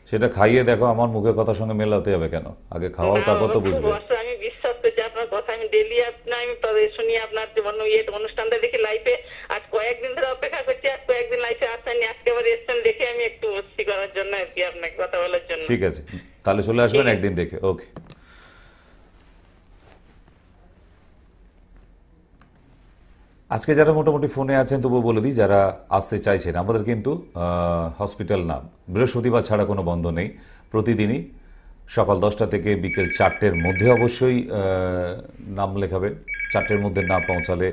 S1: সেটা খাইয়ে দেখো, আমার মুখের কথার সঙ্গে মেলাতে হবে কেন? আগে খাওয়াও, তারপর তো বুঝবে।
S2: আমি বিশ্বাস করছি আপনার কথা, আমি ডেলি আমি শুনি আপনার যেমন অনুষ্ঠানটা দেখি লাইফে। আজ কয়েকদিন ধরে অপেক্ষা করছি, আজ কয়েকদিন লাইফে আসেননি, আজকে আবার এসছেন দেখে আমি একটু বসছি করার জন্য আর কি, আপনাকে কথা বলার জন্য।
S1: ঠিক আছে, তাহলে চলে আসবেন একদিন দেখে। ওকে। আজকে যারা মোটামুটি ফোনে আছেন তবুও বলে দিই, যারা আসতে চাইছেন, আমাদের কিন্তু হসপিটাল নাম বৃহস্পতিবার ছাড়া কোনো বন্ধ নেই। প্রতিদিনই সকাল 10টা থেকে বিকেল 4টের মধ্যে অবশ্যই নাম লেখাবেন। 4টের মধ্যে না পৌঁছালে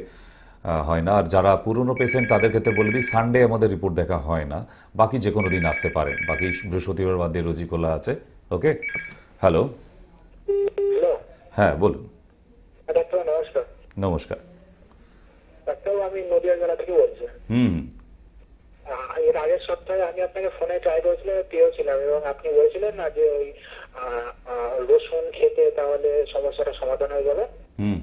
S1: হয় না। আর যারা পুরনো পেশেন্ট তাদের ক্ষেত্রে বলে দিই, সানডে আমাদের রিপোর্ট দেখা হয় না, বাকি যে কোনো দিন আসতে পারেন। বাকি বৃহস্পতিবার বাদ দিয়ে রোজই খোলা আছে। ওকে, হ্যালো,
S3: হ্যালো
S1: হ্যাঁ বলুন।
S3: ডাক্তার, নমস্কার।
S1: নমস্কার।
S3: ডাক্তার, আমি নদিয়া জেলা থেকে বলছি।
S1: হুম
S3: এর আগের সপ্তাহে আমি আপনাকে ফোনে ট্রাই করেছিলাম, পেয়েছিলাম, এবং আপনি বলেছিলেন না যে ওই রসুন খেতে তাহলে সমস্যাটা সমাধান হয়ে যাবে।
S1: হুম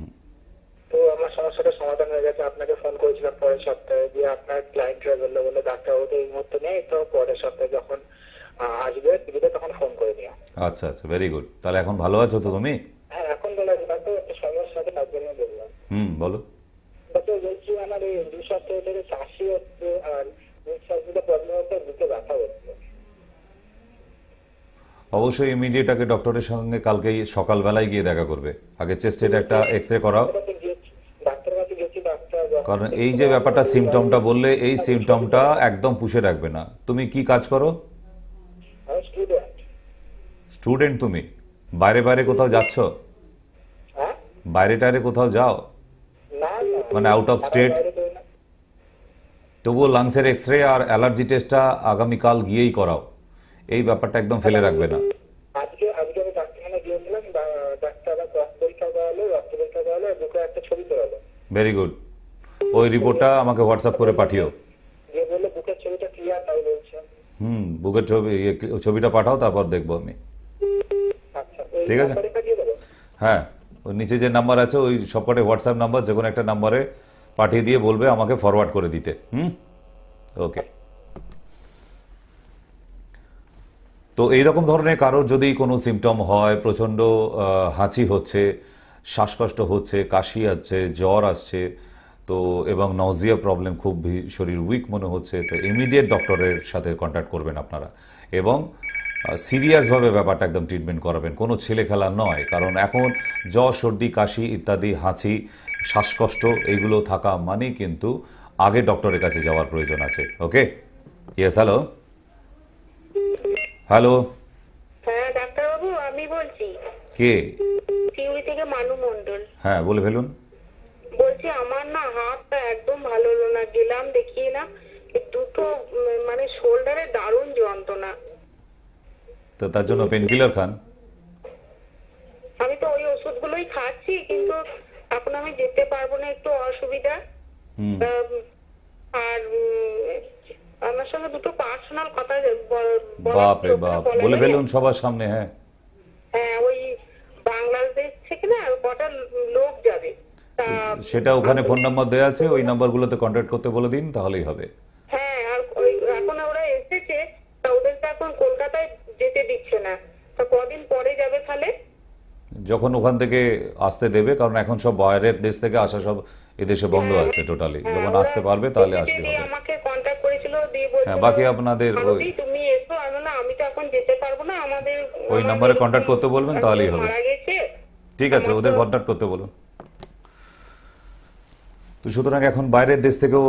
S3: তো আমার সমস্যাটা সমাধান হয়ে গেছে। আপনাকে ফোন করেছিলাম পরের সপ্তাহে, যে আপনার ক্লায়েন্টরা বললো বলে ডাক্তারবাবু তো এই মুহূর্তে নেই, তো পরের সপ্তাহে যখন আসবে টিভিতে তখন ফোন করে নিও।
S1: আচ্ছা আচ্ছা, ভেরি গুড। তাহলে এখন ভালো আছো তো তুমি?
S3: হ্যাঁ, এখন বলা ডাক্তার একটা সমস্যাটা তার জন্য বললাম।
S1: বলো।
S3: ডাক্তার বলছি, আমার এই 2 সপ্তাহ ধরে কাশি হচ্ছে আর নিঃশ্বাসগুলো প্রবলেম হচ্ছে, বুকে ব্যথা হচ্ছে।
S1: অবশ্যই ইমিডিয়েট আগে ডক্টরের সঙ্গে কালকেই সকালবেলায় গিয়ে দেখা করবে। আগে চেস্টের একটা এক্স রে করাও,
S3: ডাক্তারের কাছে গেছি, ডাক্তার
S1: কারণ এই যে ব্যাপারটা সিমটমটা বললে, এই সিমটমটা একদম পুষে রাখবে না। তুমি কি কাজ করো?
S3: স্টুডেন্ট।
S1: স্টুডেন্ট তুমি? বাইরে বাইরে কোথাও যাচ্ছ?
S3: হ্যাঁ,
S1: বাইরে টাইরে কোথাও যাও?
S3: না না,
S1: মানে আউট অফ স্টেট?
S3: বাইরে করি না।
S1: তবুও লাংসের এক্স রে আর অ্যালার্জি টেস্টটা আগামীকাল গিয়েই করাও। এই ব্যাপারটা একদম ফেলে রাখবে না।
S3: আজকে আমি ডাক্তারখানা গিয়েছিলাম, ডাক্তার রক্ত পরীক্ষা করালো, আর বুকে একটা ছবি তোলালো।
S1: Very good. ওই রিপোর্টটা আমাকে হোয়াটসঅ্যাপ করে পাঠিও।
S3: যে বললো বুকের ছবিটা ক্লিয়ার, তাই বলছে।
S1: বুকের ছবিটা পাঠাও, তারপর দেখবো আমি।
S3: আচ্ছা, ওই
S1: ঠিক আছে।
S3: নাম্বারে পাঠিয়ে দেবো?
S1: হ্যাঁ, ওই নিচে যে নাম্বার আছে ওই সবকটাই হোয়াটসঅ্যাপ নাম্বার, যে কোনো একটা নাম্বারে পাঠিয়ে দিয়ে বলবে আমাকে ফরওয়ার্ড করে দিতে। ওকে। তো এইরকম ধরনের কারোর যদি কোনো সিমটম হয়, প্রচণ্ড হাঁচি হচ্ছে, শ্বাসকষ্ট হচ্ছে, কাশি আসছে, জ্বর আসছে, তো এবং নজিয়া প্রবলেম, খুব শরীর উইক মনে হচ্ছে, তো ইমিডিয়েট ডক্টরের সাথে কন্ট্যাক্ট করবেন আপনারা, এবং সিরিয়াসভাবে ব্যাপারটা একদম ট্রিটমেন্ট করাবেন। কোনো ছেলে খেলা নয়, কারণ এখন জ্বর, সর্দি, কাশি ইত্যাদি, হাঁচি, শ্বাসকষ্ট এইগুলো থাকা মানেই কিন্তু আগে ডক্টরের কাছে যাওয়ার প্রয়োজন আছে। ওকে, ইয়েস, হ্যালো। হ্যালো,
S2: হ্যাঁ ডাক্তারবাবু, আমি বলছি
S1: কে?
S2: সিউড়ি থেকে মানু মণ্ডল।
S1: হ্যাঁ, বলে ফেলুন।
S2: বলছি আমার না হাতটা একদম ভালো হলো না, গেলাম দেখিয়ে এলাম, দুটো মানে শোল্ডারে দারুণ যন্ত্রণা।
S1: তো তার জন্য পেনকিলার খান।
S2: আমি তো ওই ওষুধগুলোই খাচ্ছি, কিন্তু এখন আমি যেতে পারবো না, একটু অসুবিধা। আর আমার সঙ্গে দুটো পার্সোনাল কথা
S1: বাপ রে বাপ, বলে ফেলুন সবার সামনে। হ্যাঁ
S2: হ্যাঁ, ওই বাংলাদেশ থেকে না কটা লোক যাবে,
S1: সেটা ওখানে ফোন নাম্বার দেওয়া আছে, ওই নাম্বারগুলোতে কন্ট্যাক্ট করতে বলে দিন, তাহলেই হবে।
S2: হ্যাঁ, আর ওই এখন ওরা এসেছে, তা ওদেরকে এখন কলকাতায় যেতে দিচ্ছে না, তা কদিন পরে যাবে তাহলে?
S1: যখন ওখান থেকে আসতে দেবে, কারণ এখন সব বাইরের দেশ থেকে আসা সব এদেশে বন্ধ আছে টোটালি। যখন আসতে পারবে তাহলে আসলে হবে।
S2: আমাকে কন্টাক্ট করেছিল, দিয়ে বলছিল
S1: হ্যাঁ, বাকি আপনাদের
S2: তুমি এসো। আমি তো এখন যেতে পারবো না, আমাদের
S1: ওই নাম্বারে কন্ট্যাক্ট করতে বলবেন, তাহলেই হবে।
S2: মারা গেছে।
S1: ঠিক আছে, ওদের কন্ট্যাক্ট করতে বলুন। তো সুতরাং এখন বাইরের দেশ থেকেও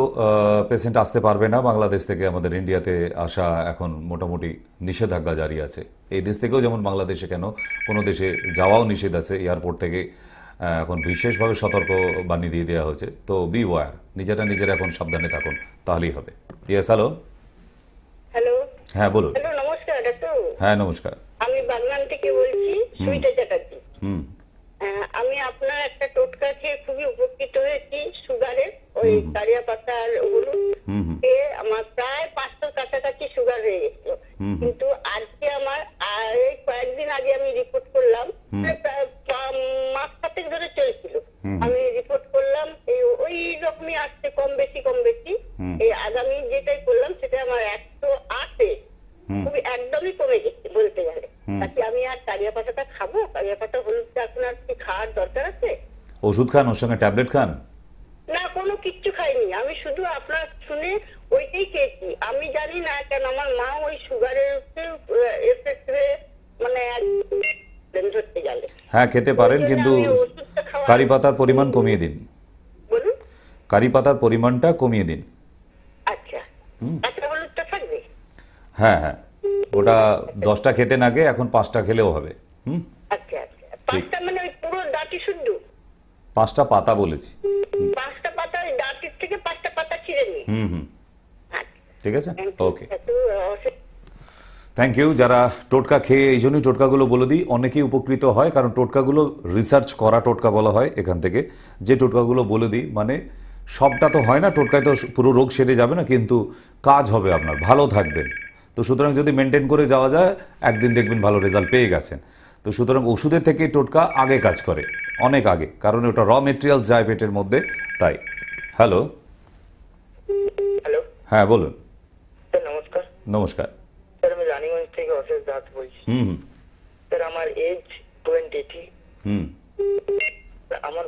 S1: পেশেন্ট আসতে পারবে না। বাংলাদেশ থেকে আমাদের ইন্ডিয়াতে আসা এখন মোটামুটি নিষেধাজ্ঞা জারি আছে। এই দেশ থেকেও যেমন বাংলাদেশে কেন, কোনো দেশে যাওয়াও নিষেধ আছে। এয়ারপোর্ট থেকে এখন বিশেষভাবে সতর্ক বাণী দিয়ে দেওয়া হয়েছে। তো বি ওয়ার, নিজেরা এখন সাবধানে থাকুন, তাহলেই হবে। Yes, hello.
S2: হ্যালো,
S1: হ্যাঁ বলুন।
S2: হ্যালো, নমস্কার ডাক্তার।
S1: হ্যাঁ নমস্কার।
S2: আমি বাগনান থেকে বলছি, সুমিতা চ্যাটার্জি। আমি আপনার একটা টোটকা খেয়ে খুবই উপকৃত হয়েছি, সুগারের, ওই কারিয়া পাতার ওগুলো খেয়ে আমার প্রায় 500 কাছাকাছি সুগার হয়ে গেছিল। কিন্তু আজকে আমার এই কয়েকদিন আগে আমি রিপোর্ট করলাম, প্রায় মাস 7 ধরে চলছিল, আমি রিপোর্ট করলাম ওই রকমই আসছে, কম বেশি। এই আগামী যেটাই করলাম সেটা আমার 108-এ খুবই একদমই কমে গেছে বলতে গেলে। তাকে আমি আর কারিয়া পাতাটা খাবো? কারিয়া পাতা হলুদটা এখন আর কি খাওয়ার দরকার আছে?
S1: ওষুধ খান, ওর সঙ্গে ট্যাবলেট খান?
S2: না, কোনো কিচ্ছু খাইনি আমি, শুধু আপনার শুনে ওইটাই খেয়েছি। আমি জানি না কেন আমার মা ওই সুগারের এফেক্টে মানে ধরতে গেলে।
S1: হ্যাঁ খেতে পারেন, কিন্তু কারি পাতার পরিমাণ কমিয়ে দিন।
S2: বলুন।
S1: কারি পাতার পরিমাণটা কমিয়ে দিন।
S2: আচ্ছা, কাঁচা হলুদটা থাকবে?
S1: হ্যাঁ হ্যাঁ, ওটা 10টা খেতেন আগে, এখন 5টা খেলেও হবে।
S2: আচ্ছা আচ্ছা, 5টা মানে ওই পুরো ডাঁটি শুদ্ধ?
S1: 5টা পাতা বলেছি।
S2: 5টা পাতা, ওই ডাঁটির থেকে 5টা পাতা ছিঁড়ে নিই।
S1: ঠিক আছে, ওকে, থ্যাংক ইউ। যারা টোটকা খেয়ে, এই জন্যই টোটকাগুলো বলে দিই, অনেকেই উপকৃত হয়, কারণ টোটকাগুলো রিসার্চ করা টোটকা বলা হয় এখান থেকে। যে টোটকাগুলো বলে দিই, মানে সবটা তো হয় না, টোটকায় তো পুরো রোগ সেরে যাবে না, কিন্তু কাজ হবে আপনার, ভালো থাকবেন। তো সুতরাং যদি মেনটেন করে যাওয়া যায়, একদিন দেখবেন ভালো রেজাল্ট পেয়ে গেছেন। তো সুতরাং ওষুধের থেকে টোটকা আগে কাজ করে, অনেক আগে, কারণ ওটা র মেটেরিয়ালস যায় পেটের মধ্যে, তাই। হ্যালো,
S2: হ্যালো,
S1: হ্যাঁ বলুন।
S2: স্যার নমস্কার।
S1: নমস্কার।
S2: স্যার আমি রানীগঞ্জ থেকে অশেষ দাস বলছি। স্যার আমার এজ 23। আমার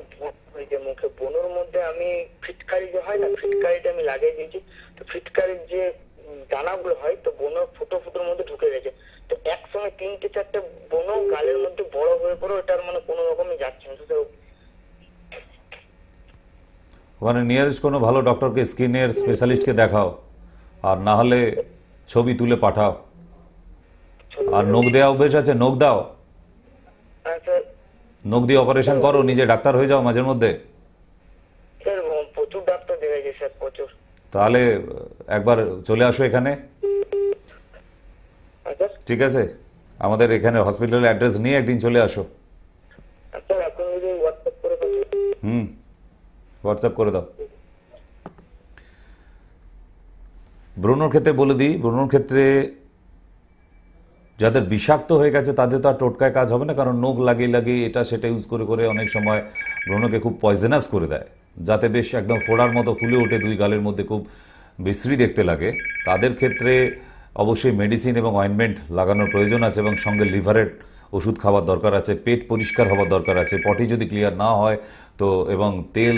S2: ওই যে মুখে বনুর মধ্যে আমি ফিটকারি যে হয় না, ফিটকারিটা আমি লাগিয়ে দিয়েছি, তো ফিটকারির যে দানাগুলো হয়, তো বনুর ফুটো ফুটোর মধ্যে ঢুকে গেছে। তো একসঙ্গে 3-4টে বনু গালের মধ্যে বড় হয়ে পড়ে, ওটার মানে কোনো রকমই যাচ্ছে না। তো
S1: ওখানে নিয়ারেস্ট কোনো ভালো ডক্টরকে, স্কিনের স্পেশালিস্টকে দেখাও, আর না হলে ছবি তুলে পাঠাও। আর নখ দেওয়া অভ্যেস আছে? নখ দাও,
S2: স্যার,
S1: নখ দিয়ে অপারেশন করো, নিজে ডাক্তার হয়ে যাও মাঝের মধ্যে।
S2: স্যার প্রচুর ডাক্তার দেখেছি স্যার, প্রচুর।
S1: তাহলে একবার চলে আসো এখানে, ঠিক আছে? আমাদের এখানে হসপিটালের অ্যাড্রেস নিয়ে একদিন চলে আসো।
S2: স্যার এখন যদি হোয়াটসঅ্যাপ করে পাঠান।
S1: হোয়াটসঅ্যাপ করে দাও। ব্রণর ক্ষেত্রে বলে দিই, ব্রণর ক্ষেত্রে যাদের বিষাক্ত হয়ে গেছে তাদের তো আর টোটকায় কাজ হবে না, কারণ নখ লাগিয়ে লাগিয়ে এটা সেটা ইউজ করে করে অনেক সময় ব্রণকে খুব পয়জনাস করে দেয়, যাতে বেশ একদম ফোড়ার মতো ফুলে ওঠে, দুই গালের মধ্যে খুব বিশ্রী দেখতে লাগে। তাদের ক্ষেত্রে অবশ্যই মেডিসিন এবং অয়েনমেন্ট লাগানোর প্রয়োজন আছে, এবং সঙ্গে লিভারের ওষুধ খাওয়ার দরকার আছে, পেট পরিষ্কার হওয়ার দরকার আছে, পটি যদি ক্লিয়ার না হয় তো, এবং তেল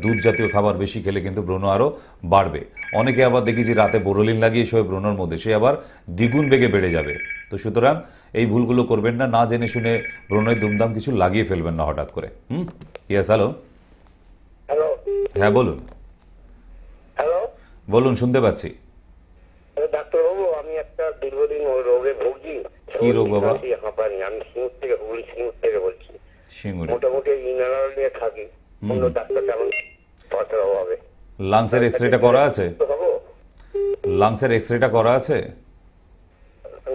S1: দুধ জাতীয় খাবার বেশি খেলে কিন্তু ব্রণ আরও বাড়বে। অনেকে আবার দেখেছি রাতে বোরোলিন লাগিয়ে শোয় ব্রণর মধ্যে, সে আবার দ্বিগুণ বেগে বেড়ে যাবে। তো সুতরাং এই ভুলগুলো করবেন না, না জেনে শুনে ব্রণের দুমদাম কিছু লাগিয়ে ফেলবেন না হঠাৎ করে। Yes, hello.
S2: হ্যালো,
S1: হ্যাঁ বলুন।
S2: হ্যালো,
S1: বলুন, শুনতে পাচ্ছি।
S2: ডাক্তারবাবু আমি একটা দীর্ঘদিন ওই রোগে ভুগছি।
S1: কি রোগ বাবা?
S2: হাঁপানি। আমি সিঙ্গুর থেকে, হুগলি সিঙ্গুর থেকে বলছি।
S1: সিঙ্গুরে
S2: মোটামুটি ইনারাল নিয়ে থাকি, অন্য ডাক্তার তেমন পাওয়ার অভাবে।
S1: লাংসের এক্সরেটা করা আছে?
S2: হবো?
S1: লাংসের এক্সরেটা করা আছে?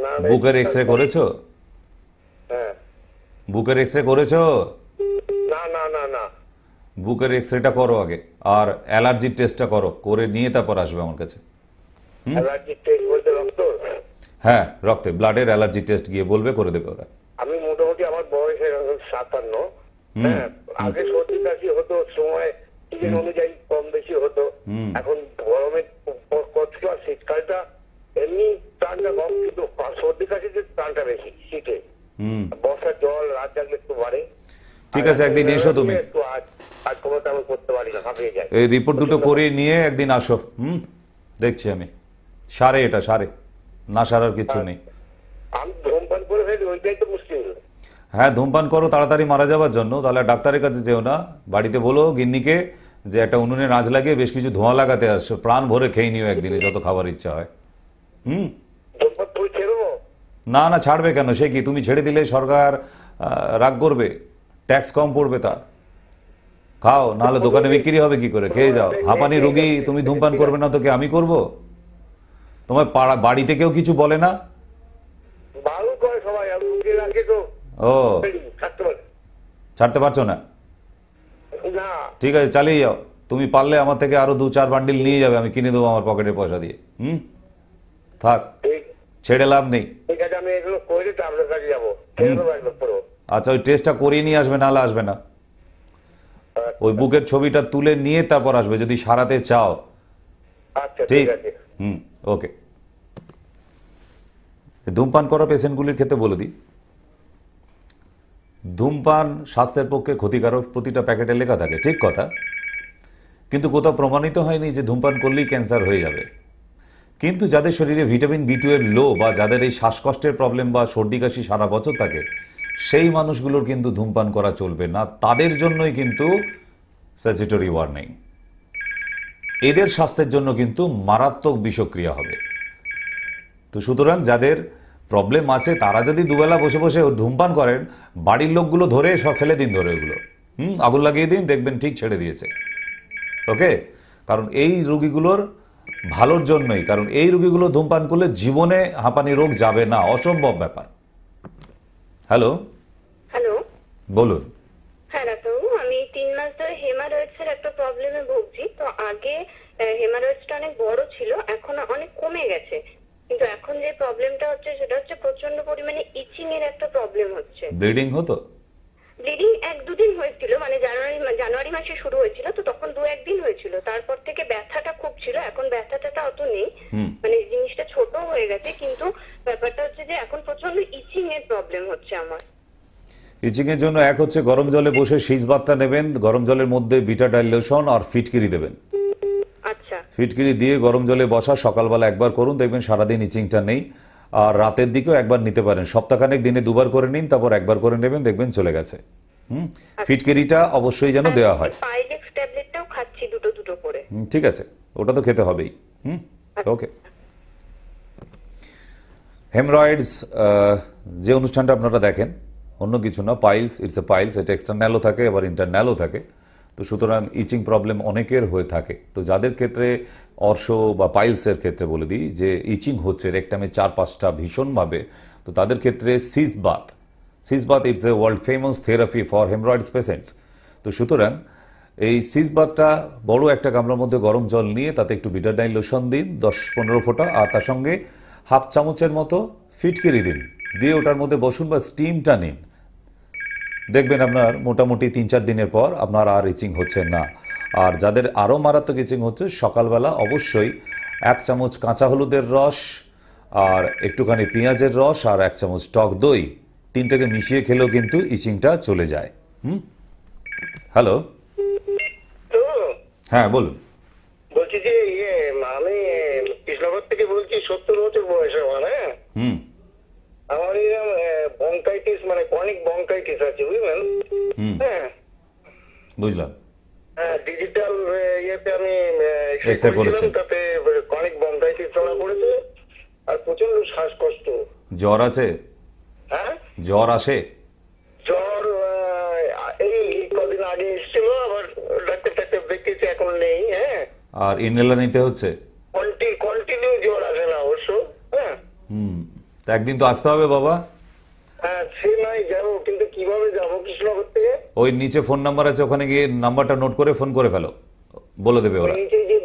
S2: না,
S1: বুকের এক্সরে করেছো?
S2: হ্যাঁ।
S1: বুকের এক্সরে করেছো?
S2: না না না না।
S1: বুকের এক্সরেটা করো আগে, আর অ্যালার্জির টেস্টটা করো, করে নিয়ে তারপর আসবে আমার কাছে।
S2: অ্যালার্জি টেস্ট বলতে রক্ত?
S1: হ্যাঁ, রক্তে ব্লাডের অ্যালার্জি টেস্ট গিয়ে বলবে, করে দেবে ওরা।
S2: আমি মোটামুটি, আমার বয়স 57। হ্যাঁ, আগে সর্দি কাশি হতো, সময় সিজন অনুযায়ী কম বেশি হতো। এখন গরমের কষ্ট, আর শীতকালটা এমনি প্রাণটা কম, কিন্তু সর্দি কাশিতে প্রাণটা বেশি শীতে। বর্ষার জল রাত জাগলে একটু বাড়ে।
S1: ঠিক আছে, একদিন এসো তুমি।
S2: একটু আজ কোনো তেমন করতে পারি না, হাঁপিয়ে যায়।
S1: এই রিপোর্ট দুটো করে নিয়ে একদিন আসো। দেখছি আমি, সারে এটা সারে, না সারার কিছু নেই।
S2: আমি ধূমপান করে ফেলি, ওইটাই তো মুশকিল।
S1: হ্যাঁ, ধূমপান করো তাড়াতাড়ি মারা যাওয়ার জন্য, তাহলে ডাক্তারের কাছে যেও না, বাড়িতে বলো গিন্নিকে যে একটা উনুনে নাচ লাগিয়ে বেশ কিছু ধোঁয়া লাগাতে আসছো, প্রাণ ভরে খেয়ে নিও একদিনে যত খাবার ইচ্ছা হয়।
S2: ধূমপান তুই ছেড়ে দেবো?
S1: না না, ছাড়বে কেন? সে কি, তুমি ছেড়ে দিলে সরকার রাগ করবে, ট্যাক্স কম পড়বে তা। খাও, নাহলে দোকানে বিক্রি হবে কি করে, খেয়ে যাও। হাঁপানি রোগী, তুমি ধূমপান করবে না তো কি আমি করব? তোমার বাড়িতে কেউ কিছু বলে না?
S2: ভালো করে সবাই, আমি লুকিয়ে রাখি তো।
S1: ও,
S2: থাকতে পারে
S1: ছাড়তে পারছো না?
S2: না।
S1: ঠিক আছে, চালিয়ে যাও। তুমি পারলে আমার থেকে আরো 2-4 বান্ডিল নিয়ে যাবে, আমি কিনে দেবো আমার পকেটের পয়সা দিয়ে। থাক, ছেড়ে লাভ নেই।
S2: ঠিক আছে, আমি এগুলো করে তো আপনার কাছে যাবো, ছেড়ে দেবো একদম পুরো।
S1: আচ্ছা, ওই টেস্টটা করিয়ে নিয়ে আসবে, নাহলে আসবে না। ওই বুকের ছবিটা তুলে নিয়ে তারপর আসবে যদি সারাতে চাও।
S2: আচ্ছা,
S1: ঠিক
S2: ঠিক আছে।
S1: ওকে। ধূমপান করা পেশেন্টগুলির ক্ষেত্রে বলে দিই, ধূমপান স্বাস্থ্যের পক্ষে ক্ষতিকারক, প্রতিটা প্যাকেটে লেখা থাকে, ঠিক কথা, কিন্তু কোথাও প্রমাণিত হয়নি যে ধূমপান করলেই ক্যান্সার হয়ে যাবে। কিন্তু যাদের শরীরে ভিটামিন B12 লো, বা যাদের এই শ্বাসকষ্টের প্রবলেম বা সর্দি কাশি সারা বছর থাকে, সেই মানুষগুলোর কিন্তু ধূমপান করা চলবে না, তাদের জন্যই কিন্তু স্যাচুটরি ওয়ার্নিং। এদের স্বাস্থ্যের জন্য কিন্তু মারাত্মক বিষক্রিয়া হবে। তো সুতরাং যাদের প্রবলেম আছে তারা যদি দুবেলা বসে বসে ধূমপান করেন, বাড়ির লোকগুলো ধরে সব ফেলে দিন, ধরে ওগুলো আগুন লাগিয়ে দিন, দেখবেন ঠিক ছেড়ে দিয়েছে। ওকে, কারণ এই রোগীগুলোর ভালোর জন্যই, কারণ এই রোগীগুলো ধূমপান করলে জীবনে হাঁপানি রোগ যাবে না, অসম্ভব ব্যাপার। হ্যালো
S2: হ্যালো,
S1: বলুন।
S2: হ্যাঁ ডাক্তারবাবু, আমি 3 মাস ধরে হেমারয়েডসের একটা প্রবলেমে ভুগছি। তো আগে হেমারয়েডসটা অনেক বড় ছিল, এখন অনেক কমে গেছে। কিন্তু এখন যে প্রবলেমটা হচ্ছে সেটা হচ্ছে প্রচন্ড পরিমাণে ইচিং এর একটা প্রবলেম হচ্ছে।
S1: ব্লিডিং হতো?
S2: ব্লিডিং 1-2 দিন হয়েছিল, মানে জানুয়ারি মাসে শুরু হয়েছিল, তো তখন 2-1 দিন হয়েছিল। তারপর থেকে ব্যথাটা খুব ছিল, এখন ব্যথাটা অত নেই, মানে জিনিসটা ছোট হয়ে গেছে। কিন্তু ব্যাপারটা হচ্ছে যে এখন প্রচন্ড ইচিং এর প্রবলেম হচ্ছে আমার।
S1: ইচিং এর জন্য এক হচ্ছে গরম জলে বসে শীষ বাতটা নেবেন, গরম জলের মধ্যে বিটাডাইল লোশন আর ফিটকিরি দেবেন।
S2: আচ্ছা,
S1: ফিটকিরি দিয়ে গরম জলে বসা সকালবেলা একবার করুন, দেখবেন সারাদিন ইচিংটা নেই। আর রাতের দিকেও একবার নিতে পারেন, সপ্তাহখানেক দিনে 2 বার করে নিন, তারপর একবার করে নেবেন, দেখবেন চলে গেছে। ফিটকিরিটা অবশ্যই যেন দেওয়া হয়।
S2: পাইলেক্স ট্যাবলেটটাও খাচ্ছি দুটো করে।
S1: ঠিক আছে, ওটা তো খেতে হবেই। ওকে। হেমরয়েডস যে অনুষ্ঠানটা আপনারা দেখেন অন্য কিছু না, পাইলস, ইটস এ পাইলস। এটা এক্সটার্নালও থাকে আবার ইন্টারনালও থাকে। তো সুতরাং ইচিং প্রবলেম অনেকের হয়ে থাকে। তো যাদের ক্ষেত্রে অর্শ বা পাইলসের ক্ষেত্রে বলে দিই যে ইচিং হচ্ছে রেকটামে 4-5টা ভীষণভাবে, তো তাদের ক্ষেত্রে সিস bath it's a world famous therapy for haemorrhoids patients. তো সুতরাং এই সিস বাথটা বড় একটা গামলার মধ্যে গরম জল নিয়ে তাতে একটু বিটাডাইন লোশন দিন 10-15 ফোঁটা, আর তার সঙ্গে হাফ চামচের মতো ফিটকিরি দিন, দিয়ে ওটার মধ্যে বসুন বা স্টিমটা নিন। দেখবেন আপনার মোটামুটি 3-4 দিনের পর আপনার আর ইচিং হচ্ছে না। আর যাদের আরও মারাত্মক ইচিং হচ্ছে, সকালবেলা অবশ্যই 1 চামচ কাঁচা হলুদের রস আর একটুখানি পেঁয়াজের রস আর 1 চামচ টক দই, 3টাকে মিশিয়ে খেলেও কিন্তু ইচিংটা চলে যায়। হ্যালো, হ্যাঁ বলুন।
S3: বলছি যে আমি কৃষ্ণনগর থেকে বলছি, 70 বছর বয়স আমার। হ্যাঁ, আমার এরকম বঙ্কাইটিস, মানে ক্রনিক বঙ্কাইটিস আছে, বুঝলেন? হ্যাঁ,
S1: বুঝলাম।
S3: হ্যাঁ, ডিজিটাল ইয়েতে আমি
S1: এক্সরে করেছেন,
S3: তাতে ক্রনিক বঙ্কাইটিস ধরা পড়েছে আর প্রচন্ড শ্বাসকষ্ট।
S1: জ্বর আছে?
S3: হ্যাঁ,
S1: জ্বর আসে?
S3: জ্বর এই কদিন আগে এসেছিল, আবার ডাক্তার দেখেছি, এখন নেই। হ্যাঁ,
S1: আর ইনহেলার নিতে হচ্ছে?
S3: কন্টিনিউ জ্বর আসে না অবশ্য। হ্যাঁ,
S1: তা একদিন তো আসতে হবে বাবা।
S3: হ্যাঁ, সে নয় যাবো, কিন্তু কিভাবে যাবো কৃষ্ণনগর থেকে?
S1: ওই নিচে ফোন নাম্বার আছে, ওখানে গিয়ে নাম্বারটা নোট করে ফোন করে ফেলো, বলে দেবে ওরা।
S3: নিচে যে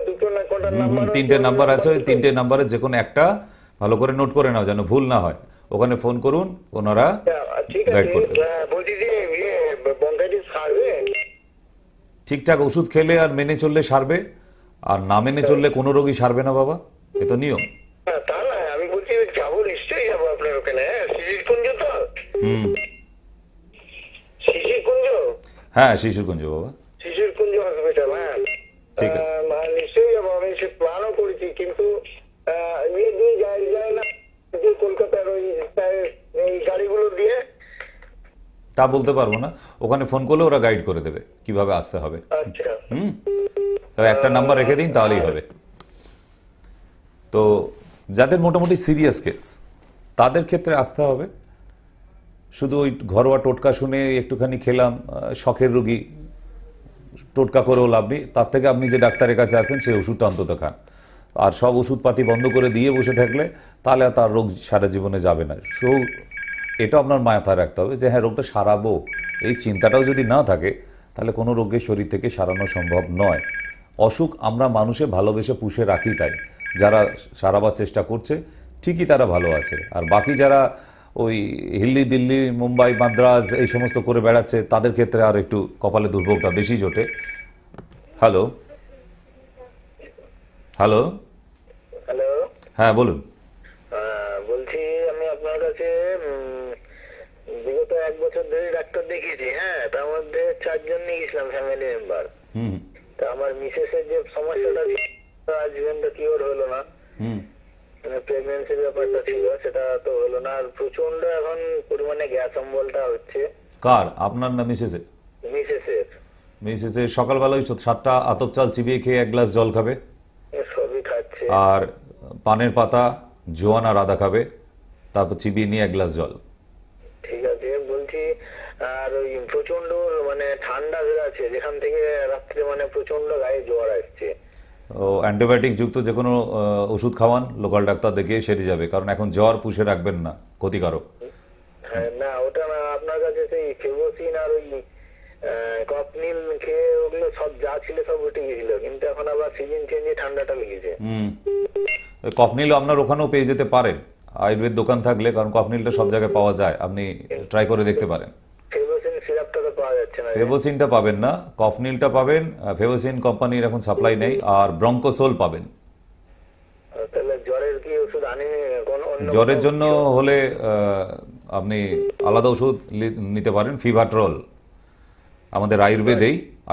S3: দুটো না কটা নাম্বার,
S1: 3টে নাম্বার আছে, ওই 3টে নাম্বারে যে কোনো একটা ভালো করে নোট করে নাও যেন ভুল না হয়। ওখানে ফোন করুন, ওনারা
S3: ঠিক
S1: গাইড
S3: আছে।
S1: করবে।
S3: বলছি যে বঙ্কাইটিস সারবে?
S1: ঠিকঠাক ওষুধ খেলে আর মেনে চললে সারবে, আর না মেনে চললে কোনো রোগী সারবে না বাবা, এ তো নিয়ম।
S3: তা না, আমি বলছি যাবো, নিশ্চয়ই যাবো আপনার ওখানে। শিশিরকুঞ্জ তো? শিশিরকুঞ্জ?
S1: হ্যাঁ, শিশুকুঞ্জ বাবা,
S3: শিশিরকুঞ্জ হসপিটাল। হ্যাঁ,
S1: ঠিক আছে,
S3: নিশ্চয়ই যাবো। আমি সে প্ল্যানও করেছি, কিন্তু দিয়ে যায় না যে কলকাতার ওই গাড়িগুলো দিয়ে।
S1: তা বলতে পারবো না, ওখানে ফোন করলে ওরা গাইড করে দেবে কিভাবে আসতে হবে।
S3: আচ্ছা,
S1: একটা নাম্বার রেখে দিন, তাহলেই হবে। তো যাদের মোটামুটি সিরিয়াস কেস তাদের ক্ষেত্রে আসতে হবে। শুধু ওই ঘরোয়া টোটকা শুনে একটুখানি খেলাম, শখের রোগী, টোটকা করেও লাভ নেই। তার থেকে আপনি যে ডাক্তারের কাছে আছেন সেই ওষুধটা অন্তত খান। আর সব ওষুধপাতি বন্ধ করে দিয়ে বসে থাকলে তাহলে তার রোগ সারা জীবনে যাবে না। এটা আপনার মাথায় রাখতে হবে যে হ্যাঁ, রোগটা সারাবো, এই চিন্তাটাও যদি না থাকে তাহলে কোনো রোগের শরীর থেকে সারানো সম্ভব নয়। অসুখ আমরা মানুষে ভালোবেসে পুষে রাখি, তাই যারা সারাবার চেষ্টা করছে ঠিকই তারা ভালো আছে। আর বাকি যারা ওই হিল্লি দিল্লি মুম্বাই মাদ্রাজ এই সমস্ত করে বেড়াচ্ছে তাদের ক্ষেত্রে আর একটু কপালে দুর্ভোগটা বেশি জোটে। হ্যালো, হ্যালো,
S3: হ্যালো,
S1: হ্যাঁ বলুন।
S3: বলছি আমি আপনার কাছে বিগত 1 বছর ধরে ডাক্তার দেখিয়েছি। হ্যাঁ, তার মধ্যে 4 জন নিয়ে গেছিলাম ফ্যামিলি মেম্বার। তা আমার মিসেসের যে সমস্যাটা আজ পর্যন্ত কিওর হলো না। প্রেগন্যান্সির ব্যাপারটা ছিল, সেটা তো হলো না। আর প্রচন্ড এখন পরিমাণে গ্যাস অম্বলটা হচ্ছে।
S1: কার, আপনার না মিসেসের?
S3: মিসেসের।
S1: মিসেসে সকালবেলায় 7টা আতপ চাল চিবিয়ে খেয়ে 1 গ্লাস জল খাবে,
S3: সবই খাচ্ছে।
S1: আর পানের পাতা, জোয়ান আর আদা খাবে, তারপর চিবিয়ে নিয়ে 1 গ্লাস জল।
S3: ঠিক আছে, বলছি আর ওই প্রচন্ড মানে ঠান্ডা আছে, যেখান থেকে রাত্রে মানে প্রচন্ড গায়ে জ্বর আসছে।
S1: ও অ্যান্টিবায়োটিক যুক্ত যে কোনো ওষুধ খাওয়ান, লোকাল ডাক্তার দেখিয়ে সেরে যাবে, কারণ এখন জ্বর পুষে রাখবেন না, ক্ষতিকারক।
S3: হ্যাঁ, না ওটা না, আপনার কাছে সেই ফেবোসিন আর ওই কপনিল খেয়ে ওগুলো সব যা ছিল সব উঠে গেছিল, কিন্তু এখন আবার সিজন চেঞ্জে ঠান্ডাটা লেগেছে।
S1: কফনিল আপনার ওখানেও পেয়ে যেতে পারেন আয়ুর্বেদ দোকান থাকলে, কারণ কফনিলটা সব জায়গায় পাওয়া যায়, আপনি ট্রাই করে দেখতে পারেন।
S3: ফেবোসিন সিরাপটা তো পাওয়া যাচ্ছে না।
S1: ফেবোসিনটা পাবেন না, কফনিলটা পাবেন। ফেবোসিন কোম্পানির এখন সাপ্লাই নেই। আর ব্রঙ্কোসোল পাবেন।
S3: তাহলে জ্বরের কি ওষুধ আনেনি?
S1: জ্বরের জন্য হলে আপনি আলাদা ওষুধ নিতে পারেন, ফিভাট্রল। আমাদের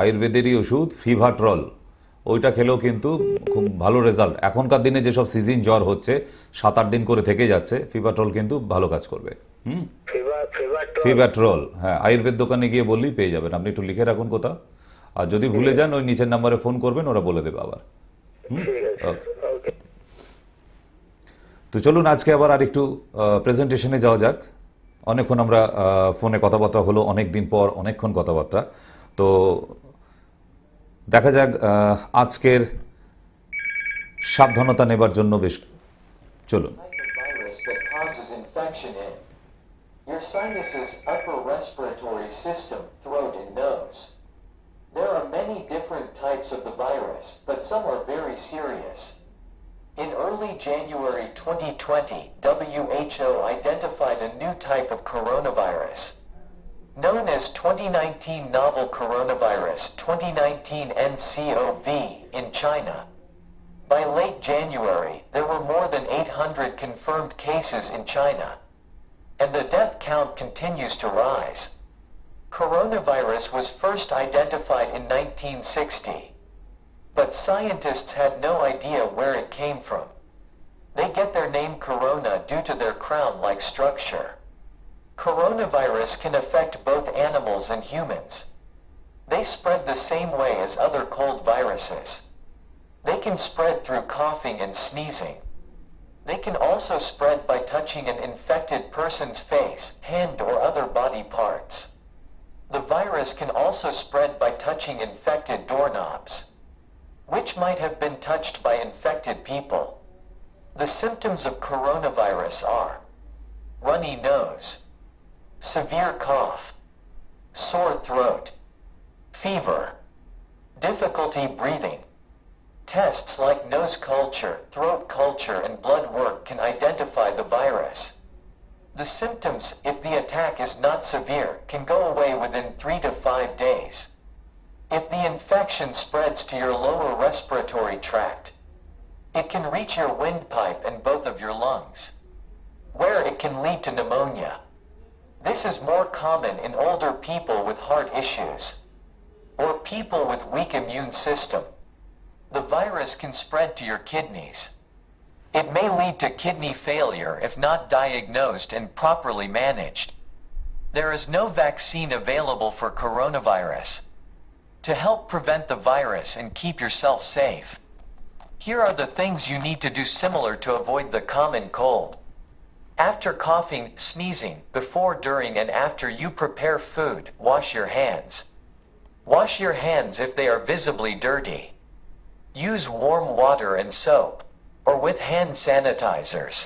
S1: আয়ুর্বেদেরই ওষুধ ফিভাট্রল, ওইটা খেলেও কিন্তু খুব ভালো রেজাল্ট। এখনকার দিনে যেসব সিজন জ্বর হচ্ছে 7-8 দিন করে থেকে যাচ্ছে, ফিভাট্রল কিন্তু ভালো কাজ করবে। ফিভাট্রল, হ্যাঁ, আয়ুর্বেদ দোকানে গিয়ে বললেই পেয়ে যাবেন। আপনি একটু লিখে রাখুন কোথাও, আর যদি ভুলে যান ওই নিচের নাম্বারে ফোন করবেন, ওরা বলে দেবে আবার। ওকে, তো চলুন আজকে আবার আর একটু প্রেজেন্টেশনে যাওয়া যাক। অনেকক্ষণ আমরা ফোনে কথাবার্তা হলো, অনেক দিন পর অনেকক্ষণ কথাবার্তা। তো দেখা যাক আজকের সাবধানতা নেবার জন্য বেশ, চলুন।
S4: Virus that causes infection in your sinuses, upper respiratory system, throat and nose. There are many different types of the virus, but some are very serious. In early January 2020, WHO identified a new type of coronavirus, known as 2019 novel coronavirus 2019 nCoV in China. By late January, there were more than 800 confirmed cases in China, and the death count continues to rise. Coronavirus was first identified in 1960, but scientists had no idea where it came from. They get their name corona due to their crown-like structure. Coronavirus can affect both animals and humans. They spread the same way as other cold viruses. They can spread through coughing and sneezing. They can also spread by touching an infected person's face, hand, or other body parts. The virus can also spread by touching infected doorknobs, which might have been touched by infected people. The symptoms of coronavirus are runny nose, severe cough, sore throat, fever, difficulty breathing. Tests like nose culture, throat culture, and blood work can identify the virus. The symptoms, if the attack is not severe, can go away within 3 to 5 days. If the infection spreads to your lower respiratory tract, it can reach your windpipe and both of your lungs, where it can lead to pneumonia. This is more common in older people with heart issues, or people with weak immune system. The virus can spread to your kidneys. It may lead to kidney failure if not diagnosed and properly managed. There is no vaccine available for coronavirus. To help prevent the virus and keep yourself safe, here are the things you need to do similar to avoid the common cold. After coughing, sneezing, before, during, and after you prepare food, wash your hands. Wash your hands if they are visibly dirty. Use warm water and soap, or with hand sanitizers.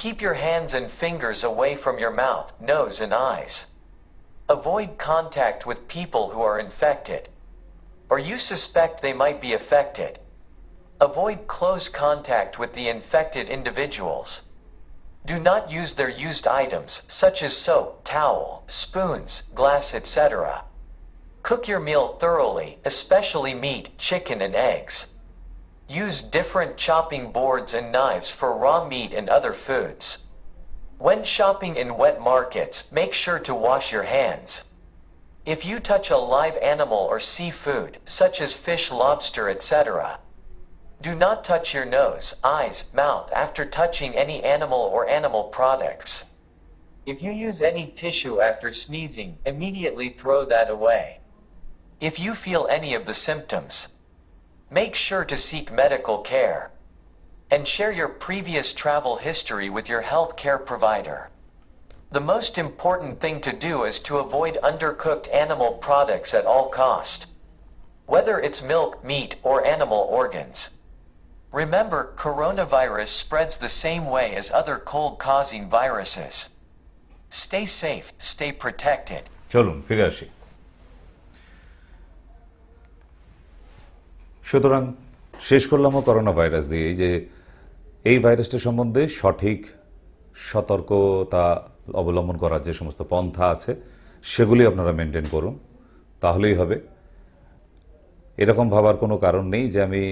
S4: Keep your hands and fingers away from your mouth, nose, and eyes. Avoid contact with people who are infected, or you suspect they might be affected. Avoid close contact with the infected individuals. Do not use their used items, such as soap, towel, spoons, glass, etc. Cook your meal thoroughly, especially meat, chicken, and eggs. Use different chopping boards and knives for raw meat and other foods. When shopping in wet markets, make sure to wash your hands. If you touch a live animal or seafood, such as fish, lobster, etc., do not touch your nose, eyes, mouth after touching any animal or animal products. If you use any tissue after sneezing, immediately throw that away. If you feel any of the symptoms, make sure to seek medical care and share your previous travel history with your healthcare provider. The most important thing to do is to avoid undercooked animal products at all cost, whether it's milk, meat, or animal organs. Remember, coronavirus spreads the same way as other cold-causing viruses. Stay safe, stay protected.
S1: চলুন ফিরে আসি। সুতরাং শেষ করলামও corona virus দিয়ে যে এই ভাইরাসটা সম্বন্ধে সঠিক সতর্কতা অবলম্বন করার যে সমস্ত পন্থা আছে সেগুলি আপনারা মেনটেন করুন, তাহলেই হবে। এরকম ভাবার কোনো কারণ নেই যে আমি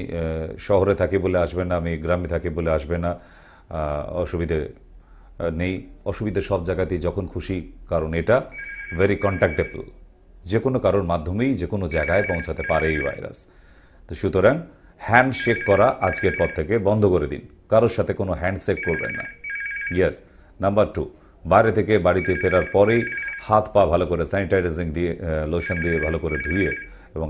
S1: শহরে থাকি বলে আসবে না, আমি গ্রামে থাকি বলে আসবে না, অসুবিধে নেই। অসুবিধে সব জায়গাতেই যখন খুশি, কারণ এটা ভেরি কন্ট্যাক্টেবল, যে কোনো কারোর মাধ্যমেই যে কোনো জায়গায় পৌঁছাতে পারে এই ভাইরাস। তো সুতরাং হ্যান্ডশেক করা আজকের পর থেকে বন্ধ করে দিন, কারোর সাথে কোনো হ্যান্ডশেক করবেন না। ইয়েস। নাম্বার 2, বাইরে থেকে বাড়িতে ফেরার পরেই হাত পা ভালো করে স্যানিটাইজিং দিয়ে, লোশন দিয়ে ভালো করে ধুয়ে এবং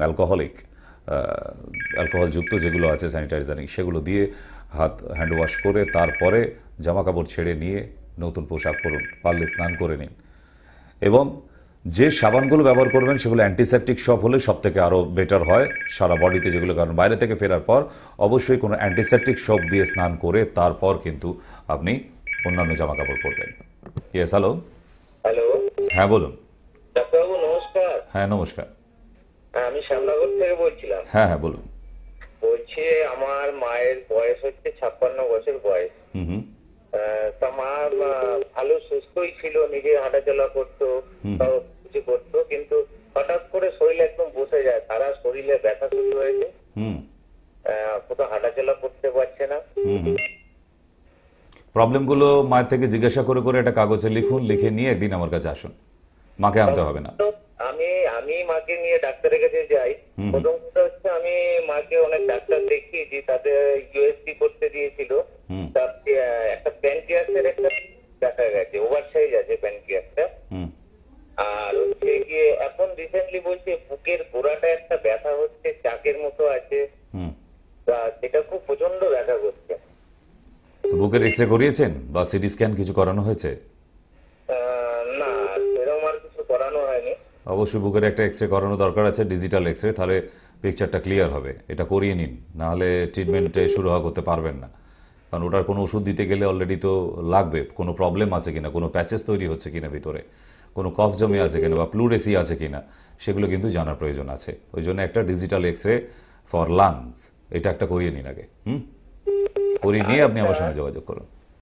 S1: অ্যালকোহলযুক্ত যেগুলো আছে স্যানিটাইজারিং সেগুলো দিয়ে হাত হ্যান্ড ওয়াশ করে তারপরে জামা কাপড় ছেড়ে নিয়ে নতুন পোশাক পরুন, পারলে স্নান করে নিন। এবং যে সাবানগুলো ব্যবহার করবেন সেগুলো অ্যান্টিসেপটিক সব হলে সব থেকে আরও বেটার হয় সারা বডিতে যেগুলো, কারণ বাইরে থেকে ফেরার পর অবশ্যই কোনো অ্যান্টিসেপটিক সব দিয়ে স্নান করে তারপর কিন্তু আপনি অন্যান্য জামা কাপড় পরবেন। ইয়েস। হ্যালো।
S3: হ্যালো।
S1: হ্যাঁ বলুন।
S3: ডাক্তারবাবু নমস্কার।
S1: হ্যাঁ নমস্কার।
S3: আমি শ্যামনগর থেকে বলছিলাম।
S1: হ্যাঁ হ্যাঁ বলুন।
S3: বলছি আমার মায়ের বয়স হচ্ছে 56 বছর বয়স। তা মা ভালো সুস্থই ছিল, নিজে হাঁটাচলা করতো, সব কিছু করতো, কিন্তু হঠাৎ করে শরীর একদম বসে যায়, সারা শরীরে ব্যথা শুরু হয়েছে, কোথাও হাঁটাচলা করতে পারছে না।
S1: প্রবলেমগুলো মায়ের থেকে জিজ্ঞাসা করে করে একটা কাগজে লিখুন, লিখে নিয়ে একদিন আমার কাছে আসুন, মাকে আনতে হবে না।
S3: আমি মাকে নিয়ে ডাক্তারের কাছে যাই। প্রথম কথা হচ্ছে আমি মাকে অনেক ডাক্তার দেখিয়েছি, তাদের ইউএসসি করতে দিয়েছিল, একটা প্যানক্রিয়াসের একটা দেখা গেছে, ওভারসাইজ আছে প্যানক্রিয়াসটা। আর হচ্ছে গিয়ে এখন রিসেন্টলি বলছে বুকের গোড়াটা একটা ব্যথা হচ্ছে, চাকের মতো আছে, সেটা খুব প্রচন্ড ব্যথা করছে।
S1: বুকের এক্স রে করিয়েছেন বা সিটি স্ক্যান কিছু করানো হয়েছে?
S3: না, সেরকম আর কিছু করানো হয়নি।
S1: অবশ্যই বুকের একটা এক্স রে করানো দরকার আছে, ডিজিটাল এক্স রে, তাহলে পিকচারটা ক্লিয়ার হবে। এটা করিয়ে নিন, নাহলে ট্রিটমেন্টে শুরু করতে পারবেন না, কারণ ওটার কোনো ওষুধ দিতে গেলে অলরেডি তো লাগবে। কোনো প্রবলেম আছে কিনা, কোনো প্যাচেস তৈরি হচ্ছে কিনা ভিতরে, কোনো কফ জমে আছে কিনা বা প্লুরেসি আছে কিনা, সেগুলো কিন্তু জানার প্রয়োজন আছে। ওই জন্য একটা digital X ray for lungs এটা একটা করিয়ে নিন আগে। করিয়ে নিয়ে আপনি আমার সঙ্গে যোগাযোগ করুন।